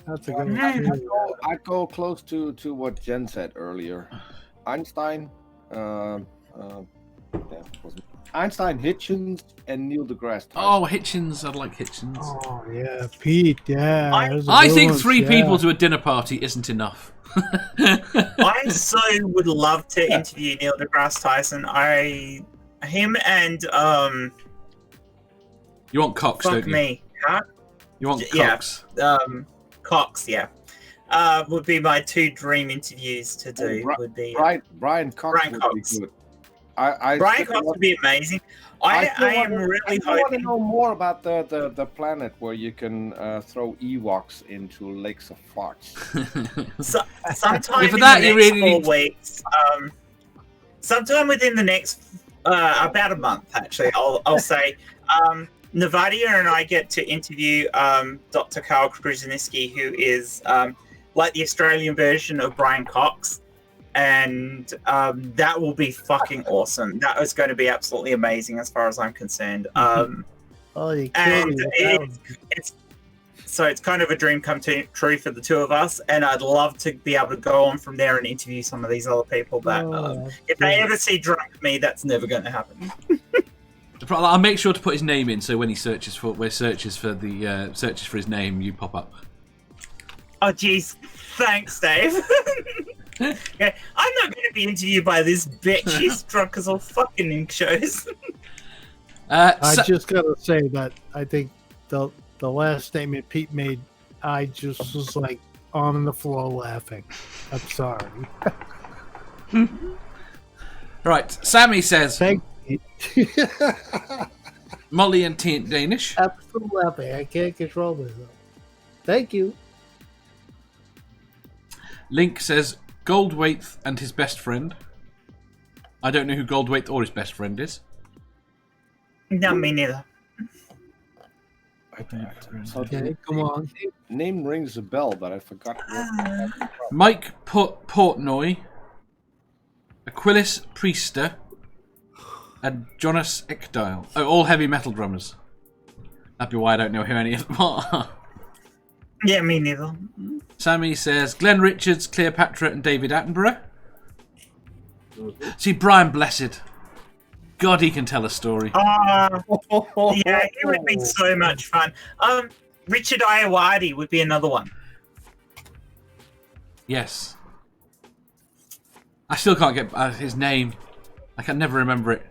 That's a good one. I go close to what Jen said earlier. Einstein, Einstein, Hitchens, and Neil deGrasse Tyson. Oh, Hitchens. I'd like Hitchens. Oh, yeah. Pete, yeah. I think three people to a dinner party isn't enough. I so would love to interview Neil deGrasse Tyson. Him and you want Cox, don't you? Me. Huh? You want Cox? Yeah. Cox, yeah. Would be my two dream interviews to do. Would be Brian Cox. Brian Cox. Be good. Brian Cox would be amazing. I am really hoping. I want to know more about the planet where you can throw Ewoks into lakes of farts. Sometime in the next 4 weeks. Sometime within the next about a month, actually, I'll say. Navadia and I get to interview Dr. Carl Kruseniski, who is like the Australian version of Brian Cox. And that will be fucking awesome. That is going to be absolutely amazing as far as I'm concerned. It's kind of a dream come true for the two of us, and I'd love to be able to go on from there and interview some of these other people. But if they ever see drunk me, that's never going to happen. I'll make sure to put his name in, so when he searches for his name, you pop up. Oh, jeez. Thanks, Dave. Yeah, I'm not going to be interviewed by this bitch. She's drunk as all fucking ink shows. I just got to say that I think the last statement Pete made, I just was like on the floor laughing. I'm sorry. Right, Sammy says... Thank you. Molly and T Danish. Absolutely, I can't control myself. Thank you. Link says Goldwaith and his best friend. I don't know who Goldwaith or his best friend is. No, me neither. Okay, come on. Name rings a bell, but I forgot. Mike Portnoy, Aquilis Priester, and Jonas Ekdale. Oh, all heavy metal drummers. That'd be why I don't know who any of them are. Yeah, me neither. Sammy says Glenn Richards, Cleopatra, and David Attenborough. See, Brian Blessed. God, he can tell a story. Yeah, it would be so much fun. Richard Ayoade would be another one. Yes. I still can't get his name. I can never remember it.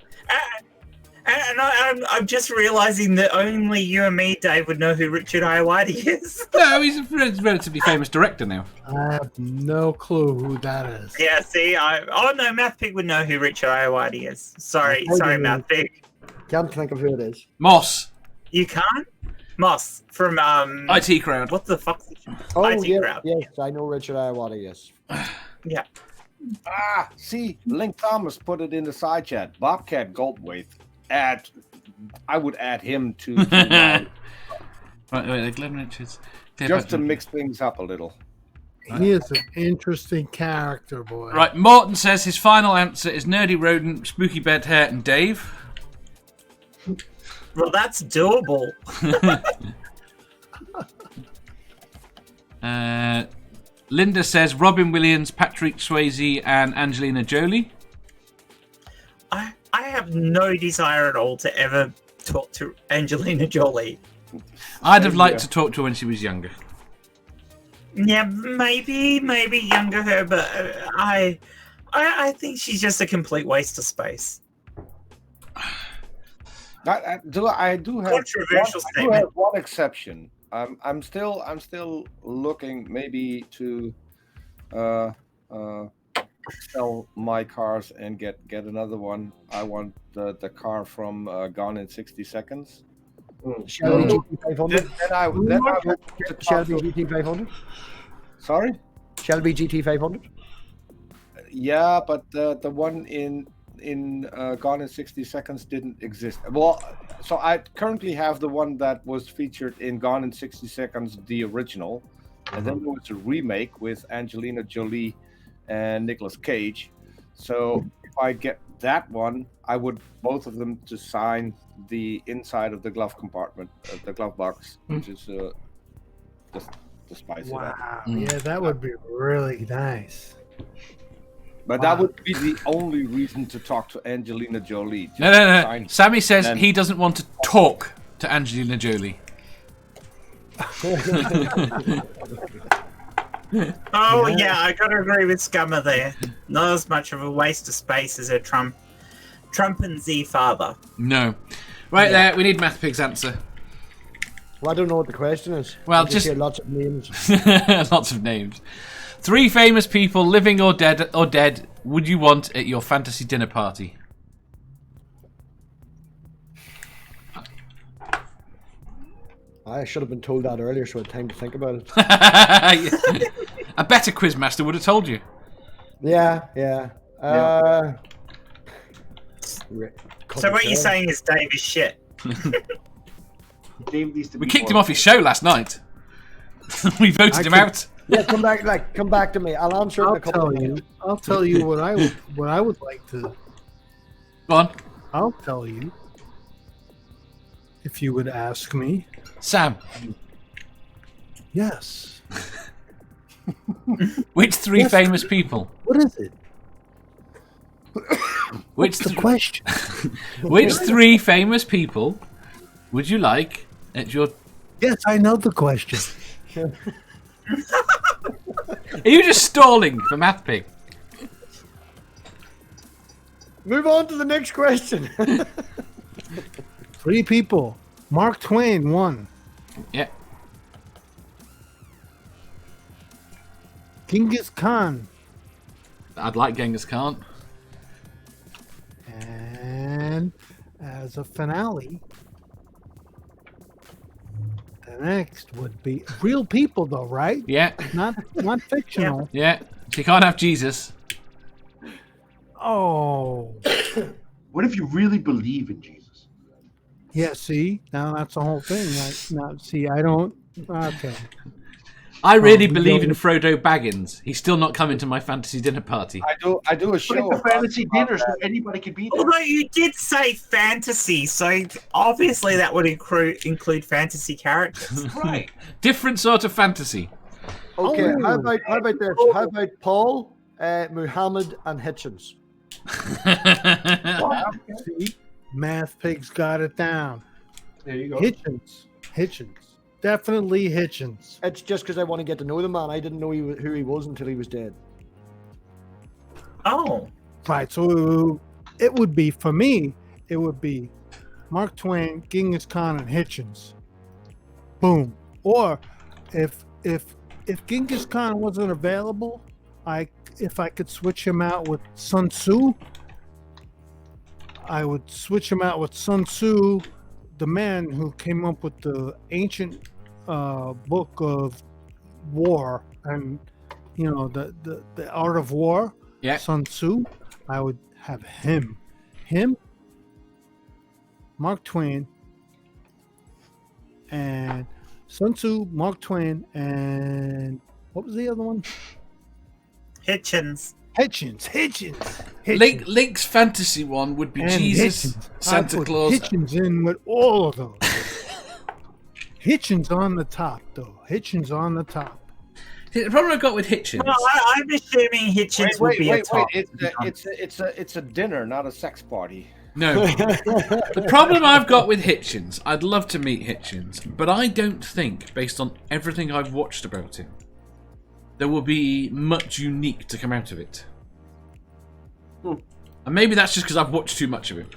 And I'm just realizing that only you and me, Dave, would know who Richard Ayoade is. No, he's a relatively famous director now. I have no clue who that is. Yeah, see, no, MathPig would know who Richard Ayoade is. Sorry, MathPig. Can't think of who it is. Moss. You can't? Moss from IT Crowd. What the fuck? Oh, IT Crowd. yes, I know Richard Ayoade, yes. Yeah. See, Link Thomas put it in the side chat. Bobcat Goldthwait. I would add him to Wait, Glenn Richards. just to mix things up a little. He is an interesting character, boy. Right, Morton says his final answer is Nerdy Rodent, Spooky Bed Hair, and Dave. Well, that's doable. Linda says Robin Williams, Patrick Swayze, and Angelina Jolie. I have no desire at all to ever talk to Angelina Jolie. I'd have liked to talk to her when she was younger. Yeah, maybe younger her, but I think she's just a complete waste of space. I do have Controversial statement. one exception. I'm still looking maybe to sell my cars and get another one. I want the car from Gone in 60 Seconds. Shelby GT500. Then I would Shelby GT500. Sorry? Shelby GT500. Yeah, but the one in Gone in 60 Seconds didn't exist. Well, so I currently have the one that was featured in Gone in 60 Seconds, the original, and then there was a remake with Angelina Jolie and Nicolas Cage. So if I get that one, I would both of them to sign the inside of the glove compartment, the glove box, which is just to spice it up. Wow. Yeah, that would be really nice. But that would be the only reason to talk to Angelina Jolie. No. Sammy says he doesn't want to talk to Angelina Jolie. Oh yeah, I gotta agree with Scummer there. Not as much of a waste of space as a Trump and Z father. No. Right there, we need MathPig's answer. Well, I don't know what the question is. Well, I just hear lots of names. lots of names. 3 famous people, living or dead, would you want at your fantasy dinner party? I should have been told that earlier, so I had time to think about it. A better quizmaster would have told you. Yeah. So what you're saying is Dave is shit. Dave needs to We be kicked him more- off his show last night. We voted him out. Yeah, come back to me. I'll answer it in a couple of minutes. I'll tell you what I would like to. Go on. I'll tell you if you would ask me. Sam, Yes. which 3 famous people? What is it? Which The question. which 3 famous people would you like at your... Yes, I know the question. Are you just stalling for MathPig? Move on to the next question. 3 people. Mark Twain, 1. Yeah. Genghis Khan. I'd like Genghis Khan. And as a finale, the next would be real people, though, right? Yeah. Not fictional. Yeah. So you can't have Jesus. Oh, What if you really believe in Jesus? yeah. See, now that's the whole thing. I don't. Okay. I really you believe in don't- Frodo Baggins. He's still not coming to my fantasy dinner party. I do a But show. it's a fantasy dinner, so anybody could be there. Although you did say fantasy, so obviously that would include fantasy characters. Right. Different sort of fantasy. Okay, Oh. how about this? How about Paul, Muhammad, and Hitchens? See, MathPig's got it down. There you go. Hitchens. Definitely Hitchens. It's just because I want to get to know the man. I didn't know who he was until he was dead. Oh. Right, so it would be, for me, it would be Mark Twain, Genghis Khan, and Hitchens. Boom. Or if Genghis Khan wasn't available, if I could switch him out with Sun Tzu, I would switch him out with Sun Tzu, the man who came up with the ancient book of war and the art of war. Yeah. Sun Tzu. I would have him, Mark Twain, and Sun Tzu, Mark Twain, and what was the other one? Hitchens. Hitchens. Link's fantasy one would be And Jesus, Hitchens. Santa I put Claus. Hitchens in with all of those. Hitchens on the top, though. Hitchens on the top. The problem I've got with Hitchens. Well, I'm assuming Hitchens would be a top. It's a dinner, not a sex party. No. The problem I've got with Hitchens, I'd love to meet Hitchens, but I don't think, based on everything I've watched about him, there will be much unique to come out of it. And maybe that's just because I've watched too much of him.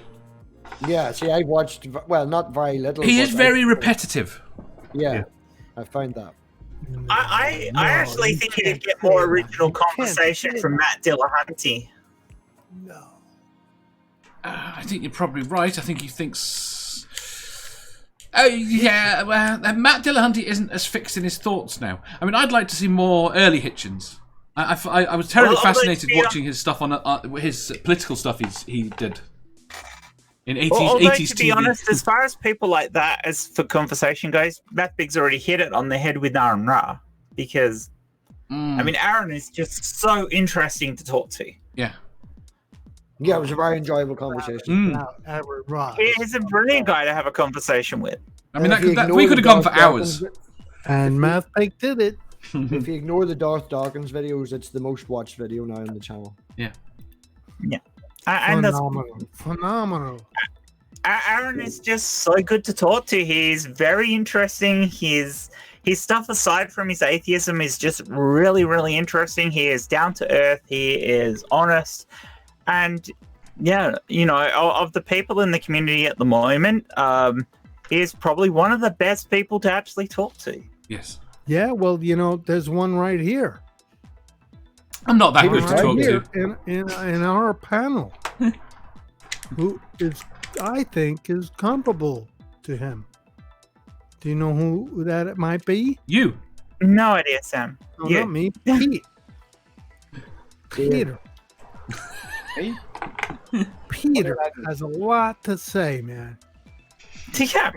Yeah, see, I watched, well, not very little. He but is very repetitive. Yeah, I found that. I actually think you'd get more original conversation from Matt Dillahunty. No. I think you're probably right. I think he thinks... Oh, yeah, well, Matt Dillahunty isn't as fixed in his thoughts now. I mean, I'd like to see more early Hitchens. I was terribly fascinated watching his stuff on his political stuff he did in 80s to be TV. honest, as far as people like that, as for conversation goes, MathPig's already hit it on the head with Aaron Ra, because I mean, Aaron is just so interesting to talk to. Yeah. Yeah, it was a very enjoyable conversation. Edward Ross. He's a brilliant guy to have a conversation with. I mean, we could have gone for hours. And MathPig did it. If you ignore the Darth Dawkins videos, it's the most watched video now on the channel. Yeah. Yeah. And that's Phenomenal. Aaron is just so good to talk to. He's very interesting. His stuff, aside from his atheism, is just really, really interesting. He is down to earth. He is honest. And yeah, of the people in the community at the moment, he is probably one of the best people to actually talk to. Yes. Yeah, well, there's one right here. I'm not that good to Right talk here to. in our panel, who is, I think, is comparable to him. Do you know who that might be? You. No idea, Sam. No, Yeah. not me. Pete. Peter. Hey? Peter has a lot to say, man. Yeah,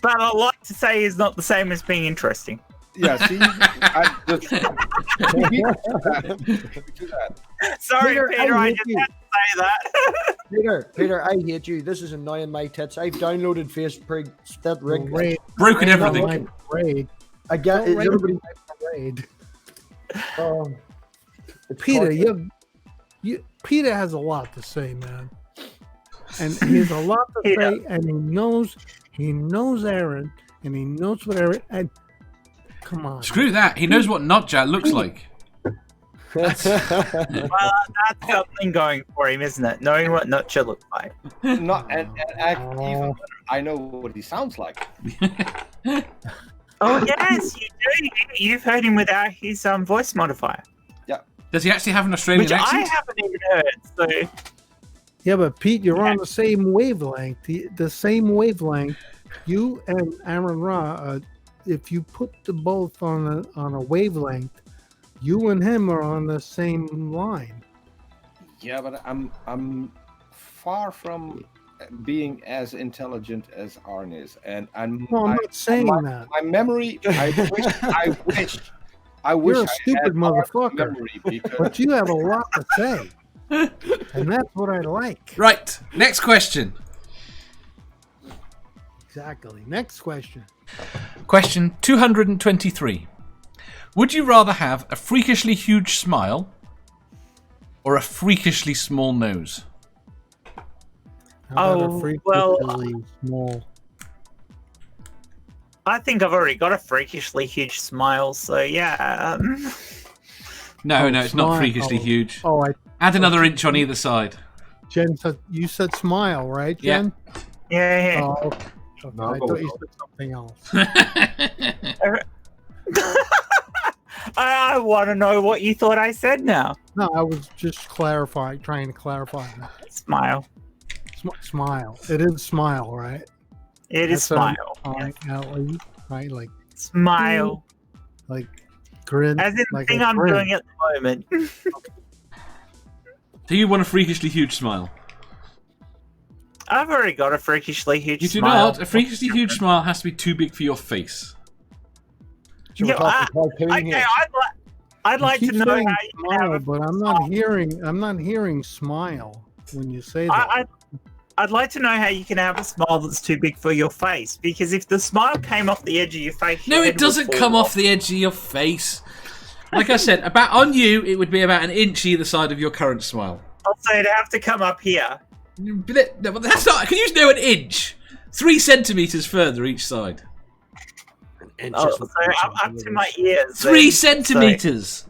but a lot to say is not the same as being interesting. Yeah, see, Sorry, Peter, Peter, I I hate just you. had to say that. Peter, I hate you. This is annoying my tits. I've downloaded Facebook. That rig. Raid. Broken I'm not everything. looking. Raid. I get Don't it. Everybody. Raid. It's Peter, hard. Peter has a lot to say, man. And he has a lot to Yeah. say, and he knows Aaron, and he knows what Aaron. And come on, Screw that. He knows what Notjat looks like. Well, that's something going for him, isn't it? Knowing what Nutcha looks like. not and even better, I know what he sounds like. Oh yes, you do. You've heard him without his voice modifier, Does he actually have an Australian which I accent? haven't even heard. So Yeah, but Pete, you're on the same wavelength. The same wavelength. You and Aaron Ra, if you put the both on a wavelength, you and him are on the same line. Yeah, but I'm far from being as intelligent as Arn is, and I'm not saying that. My memory. I wish You're a I stupid had Arn's motherfucker. memory because But you have a lot to say, and that's what I like. Right. Next question. Exactly. Next question. Question 223. Would you rather have a freakishly huge smile or a freakishly small nose? How about Oh, a freakishly well, small? I think I've already got a freakishly huge smile, so yeah. No, Oh, no, it's not smile. freakishly huge. Oh, Add another inch on either side. Jen said you said smile, right, Yeah. Jen? Yeah. Oh, okay. No, I'll I go thought with you no. said something else. I want to know what you thought I said now. No, I was just clarifying, trying to clarify that. Smile. Smile. It is smile, right? It is That's what I'm smile. calling out, right? Like Smile. grin. As in the like thing a I'm grin. doing at the moment. Do you want a freakishly huge smile? I've already got a freakishly huge You do smile. not. A freakishly huge smile has to be too big for your face. So we're Yeah, talking cartoon Okay, here. I'd like You to keep know saying how you can smile, have a but I'm not hearing smile when you say that. I'd like to know how you can have a smile that's too big for your face. Because if the smile came off the edge of your face, No, your it head would doesn't fall come off the edge of your face. Like I said, about on you, it would be about an inch either side of your current smile. Also, it'd have to come up here. But that's not. Can you know an inch? 3 centimeters further each side. Oh, so up to my ears. 3 then. centimeters.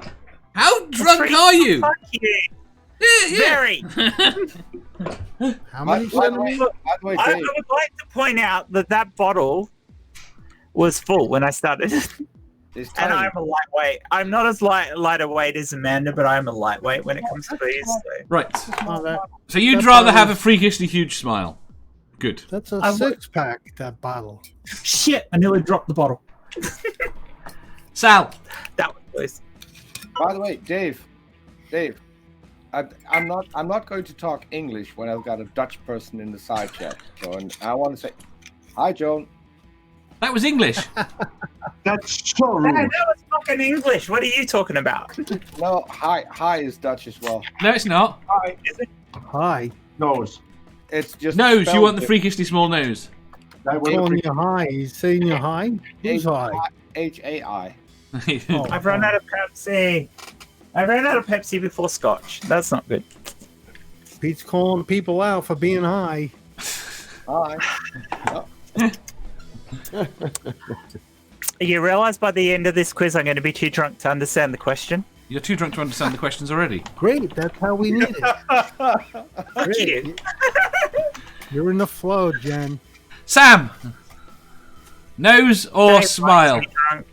How So, drunk are you? Fuck you. Yeah. Very. How many By the way, centimeters? Dave, I would like to point out that bottle was full when I started. it's And tiny. I'm a lightweight. I'm not as lighter weight as Amanda, but I'm a lightweight when it comes to booze. So. Right. Oh, So you'd That rather bottle have a is- freakishly huge smile. Good. That's a I would- 6-pack. That bottle. Shit! I nearly dropped the bottle. Sal. That was close. By the way, Dave, I'm not going to talk English when I've got a Dutch person in the side chat. So, and I want to say, hi, Joan. That was English. That's so Hey, rude. that was fucking English. What are you talking about? No, hi is Dutch as well. No, it's not. Is it? Hi. Nose. It's just Nose. You spelled want the different. freakishly small nose. That was Calling you high. He's saying you're high. Who's high? H-A-I. Oh, I've run out of Pepsi. I ran out of Pepsi before Scotch. That's not good. Pete's calling people out for being high. Hi. You realise by the end of this quiz, I'm going to be too drunk to understand the question. You're too drunk to understand the questions already. Great. That's how we need it. Fuck Great. you. You're in the flow, Jen. Sam. Nose or Dave likes smile? me drunk.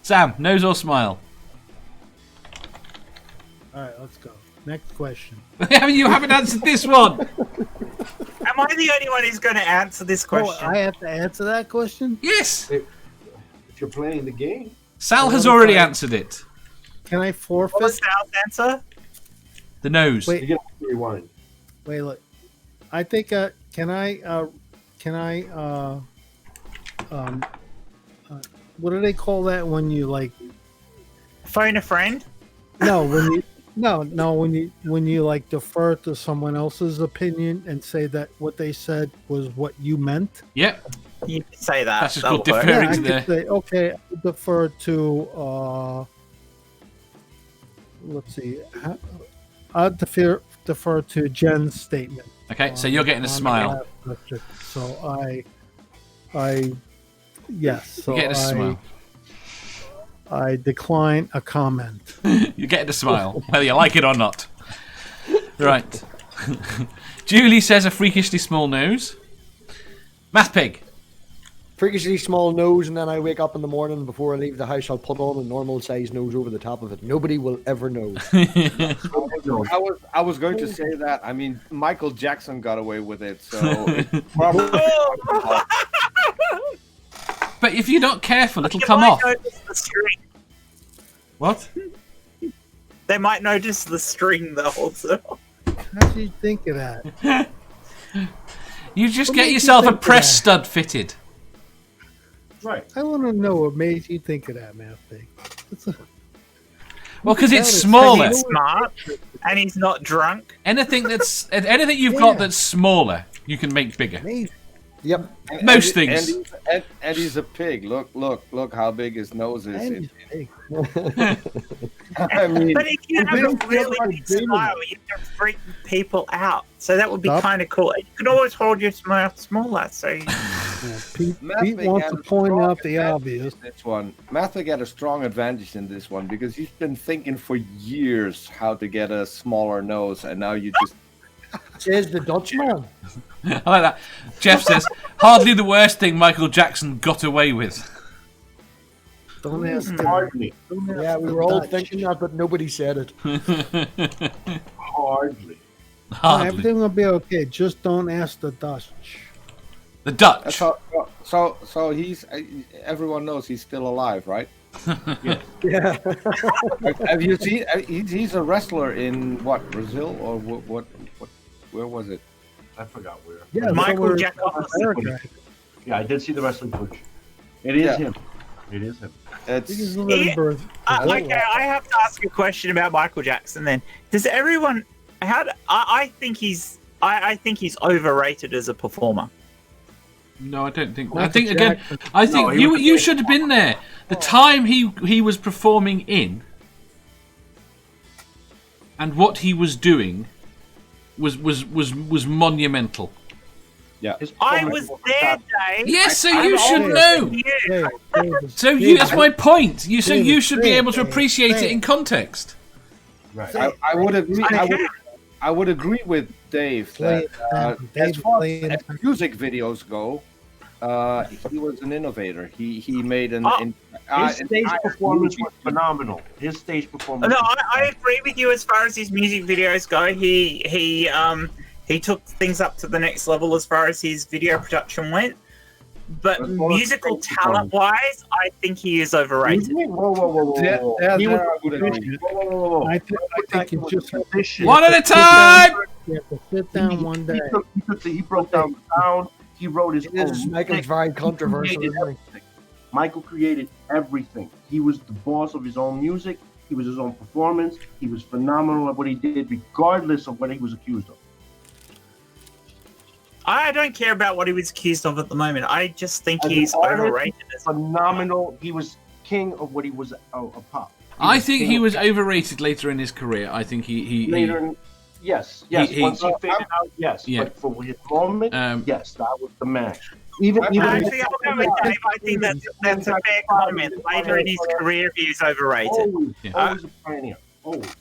Sam. Nose or smile? All right, let's go. Next question. You haven't answered this one. Am I the only one who's going to answer this question? Oh, I have to answer that question? Yes. If you're playing the game. Sal has What if already I- answered it. Can I What forfeit? was Sal's answer? The nose. Wait. You get to rewind. Wait, look. I think. Can I? What do they call that when you like? Phone a friend? No, when you. No. When you like defer to someone else's opinion and say that what they said was what you meant. Yep. You can say that. That's just That'll called work. defer. Yeah, I to the- could say okay. I defer to. Let's see. I defer to Jen's statement. Okay, so you're getting a on the smile. last question. So yes. So You're getting a smile. I decline a comment. You're getting a smile, whether you like it or not. Right. Julie says a freakishly small nose. MathPig. Freakishly small nose, and then I wake up in the morning before I leave the house. I'll put on a normal size nose over the top of it. Nobody will ever know. I was going to say that. I mean, Michael Jackson got away with it, so it's probably. But if you're not careful, it'll You come might off. notice the string. What? They might notice the string though. Also. How do you think of that? You just What get made you yourself a think of press that? stud fitted. Right. I want to know what made you think of that, MathPig. Well, because it's That is- smaller. He's smart, and he's not drunk. Anything you've got Yeah. that's smaller, you can make bigger. Amazing. Yep. Most things. And he's a pig. Look how big his nose is. And he's big. I mean, But if you have a really big smile, you can freak people out. So that would be kind of cool. You could always hold your mouth smaller. So Pete MathPig wants had to a point strong out the advantage obvious. in This one, MathPig had a strong advantage in this one because he's been thinking for years how to get a smaller nose, and now you just. Says the Dutchman. I like that. Jeff says, hardly the worst thing Michael Jackson got away with. Don't ask him. Hardly. Yeah, we were all thinking that, but nobody said it. Hardly. Hardly. Everything will be okay. Just don't ask the Dutch. The Dutch. So he's. Everyone knows he's still alive, right? Yeah. Have you seen? He's a wrestler in what, Brazil or what? Where was it? I forgot where. Yeah, Michael somewhere Jackson. America. Yeah, I did see the wrestling coach. It is him. It is him. He's It's a little bird. Okay, I have to ask a question about Michael Jackson. Then, does everyone? I think he's overrated as a performer. No, I don't think. I Michael think again. Jackson. I think No, he you should have been there. The time he was performing in, and what he was doing, was monumental. His I performance was there, Dave. Yes, so I'm you should older know. than you. David, So David, that's my point. You David, should be able to David, appreciate it David. in context. Right. I would agree. I I would agree with Dave Play that it, as David, far play it. as music videos go, he was an innovator. He made an. His stage performance was phenomenal. His stage performance. No, I agree with you as far as his music videos go. He took things up to the next level as far as his video production went. But As well as musical stage talent-wise, I think he is overrated. Whoa. There He was I would agree. Whoa. I think you just have One at a time. to sit down one day. He broke down the sound. He wrote his This is own Michael's music. very He controversial. created Isn't everything. Michael created everything. He was the boss of his own music. He was his own performance. He was phenomenal at what he did, regardless of what he was accused of. I don't care about what he was accused of at the moment. I just think As an he's artist, overrated. Phenomenal. He was king of what he was of pop. I think king he of- was overrated later in his career. I think he later. Yes. Once he faded out, yes. Yeah. But for his moment, yes, that was the man. Actually, I'll go with Dave. I think that's a fair comment. Later in his career, he's overrated. Always a pioneer. Always.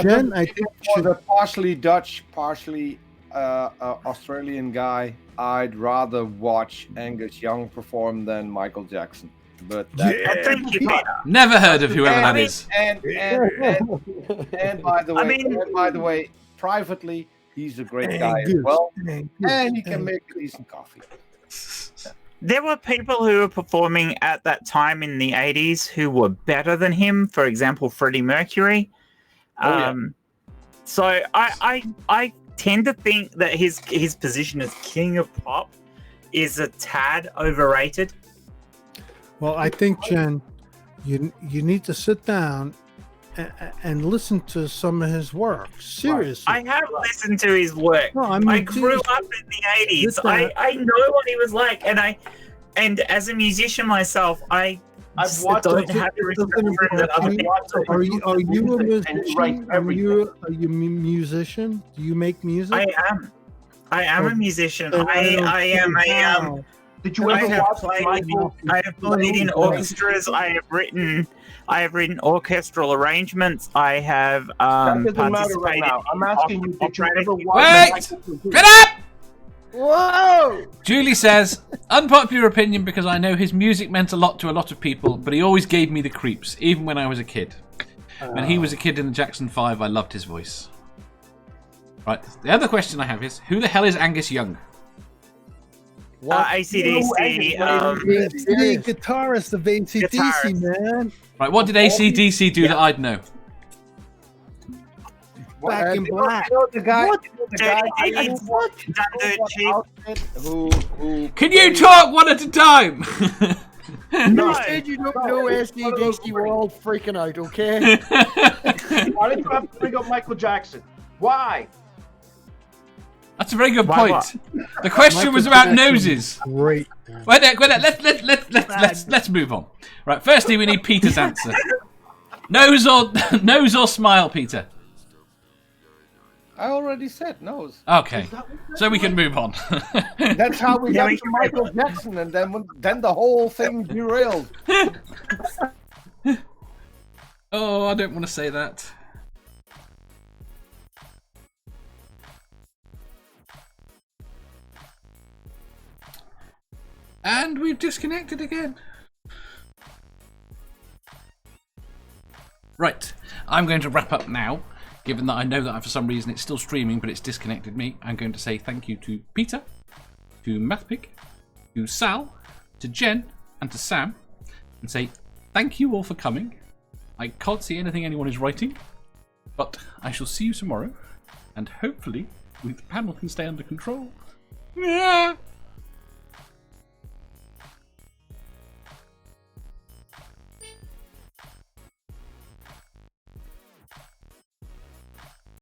Jen, I think For the partially Dutch, partially Australian guy, I'd rather watch Angus Young perform than Michael Jackson. But that, Thank you, Peter. never heard of whoever that is. and by the way, privately, he's a great guy as well, and he can make a decent coffee. There were people who were performing at that time in the 80s who were better than him. For example, Freddie Mercury. So I tend to think that his position as king of pop is a tad overrated. Well, I think, Jen, you need to sit down and listen to some of his work. Seriously. I have listened to his work. No, I mean, I grew seriously. up in the 80s. Sit down. I know what he was like, and as a musician myself, I I've watched don't it. have the respect for him that other people do. Are you a And he writes musician? everything. Are you a musician? Do you make music? I am a musician. Then I am a Wow. Did you I ever have watch played. Michael? I have played in orchestras. I have written orchestral arrangements. I have That doesn't matter right participated. now. I'm asking you, did you ever watch Wait! Michael? Get up! Whoa! Julie says, unpopular opinion because I know his music meant a lot to a lot of people, but he always gave me the creeps, even when I was a kid. When he was a kid in the Jackson 5, I loved his voice. Right, the other question I have is, who the hell is Angus Young? AC/DC. The guitarist of AC/DC, man. Right, what did AC/DC do that I'd know? Back in black. You know the guy, who Can you talk one at a time? You said you don't know AC/DC, we're all freaking out, okay? Why did you have to bring up Michael Jackson? Why? That's a very good Why point. The question was about noses. Great. Let's move on. Right, firstly we need Peter's answer. Nose or smile, Peter? I already said nose. Okay, so we can move on. That's how we Yeah, got we to Michael Jackson, and then the whole thing derailed. Oh, I don't want to say that. And we've disconnected again. Right, I'm going to wrap up now. Given that I know that for some reason it's still streaming, but it's disconnected me, I'm going to say thank you to Peter, to MathPig, to Sal, to Jen, and to Sam, and say thank you all for coming. I can't see anything anyone is writing, but I shall see you tomorrow, and hopefully the panel can stay under control. Yeah.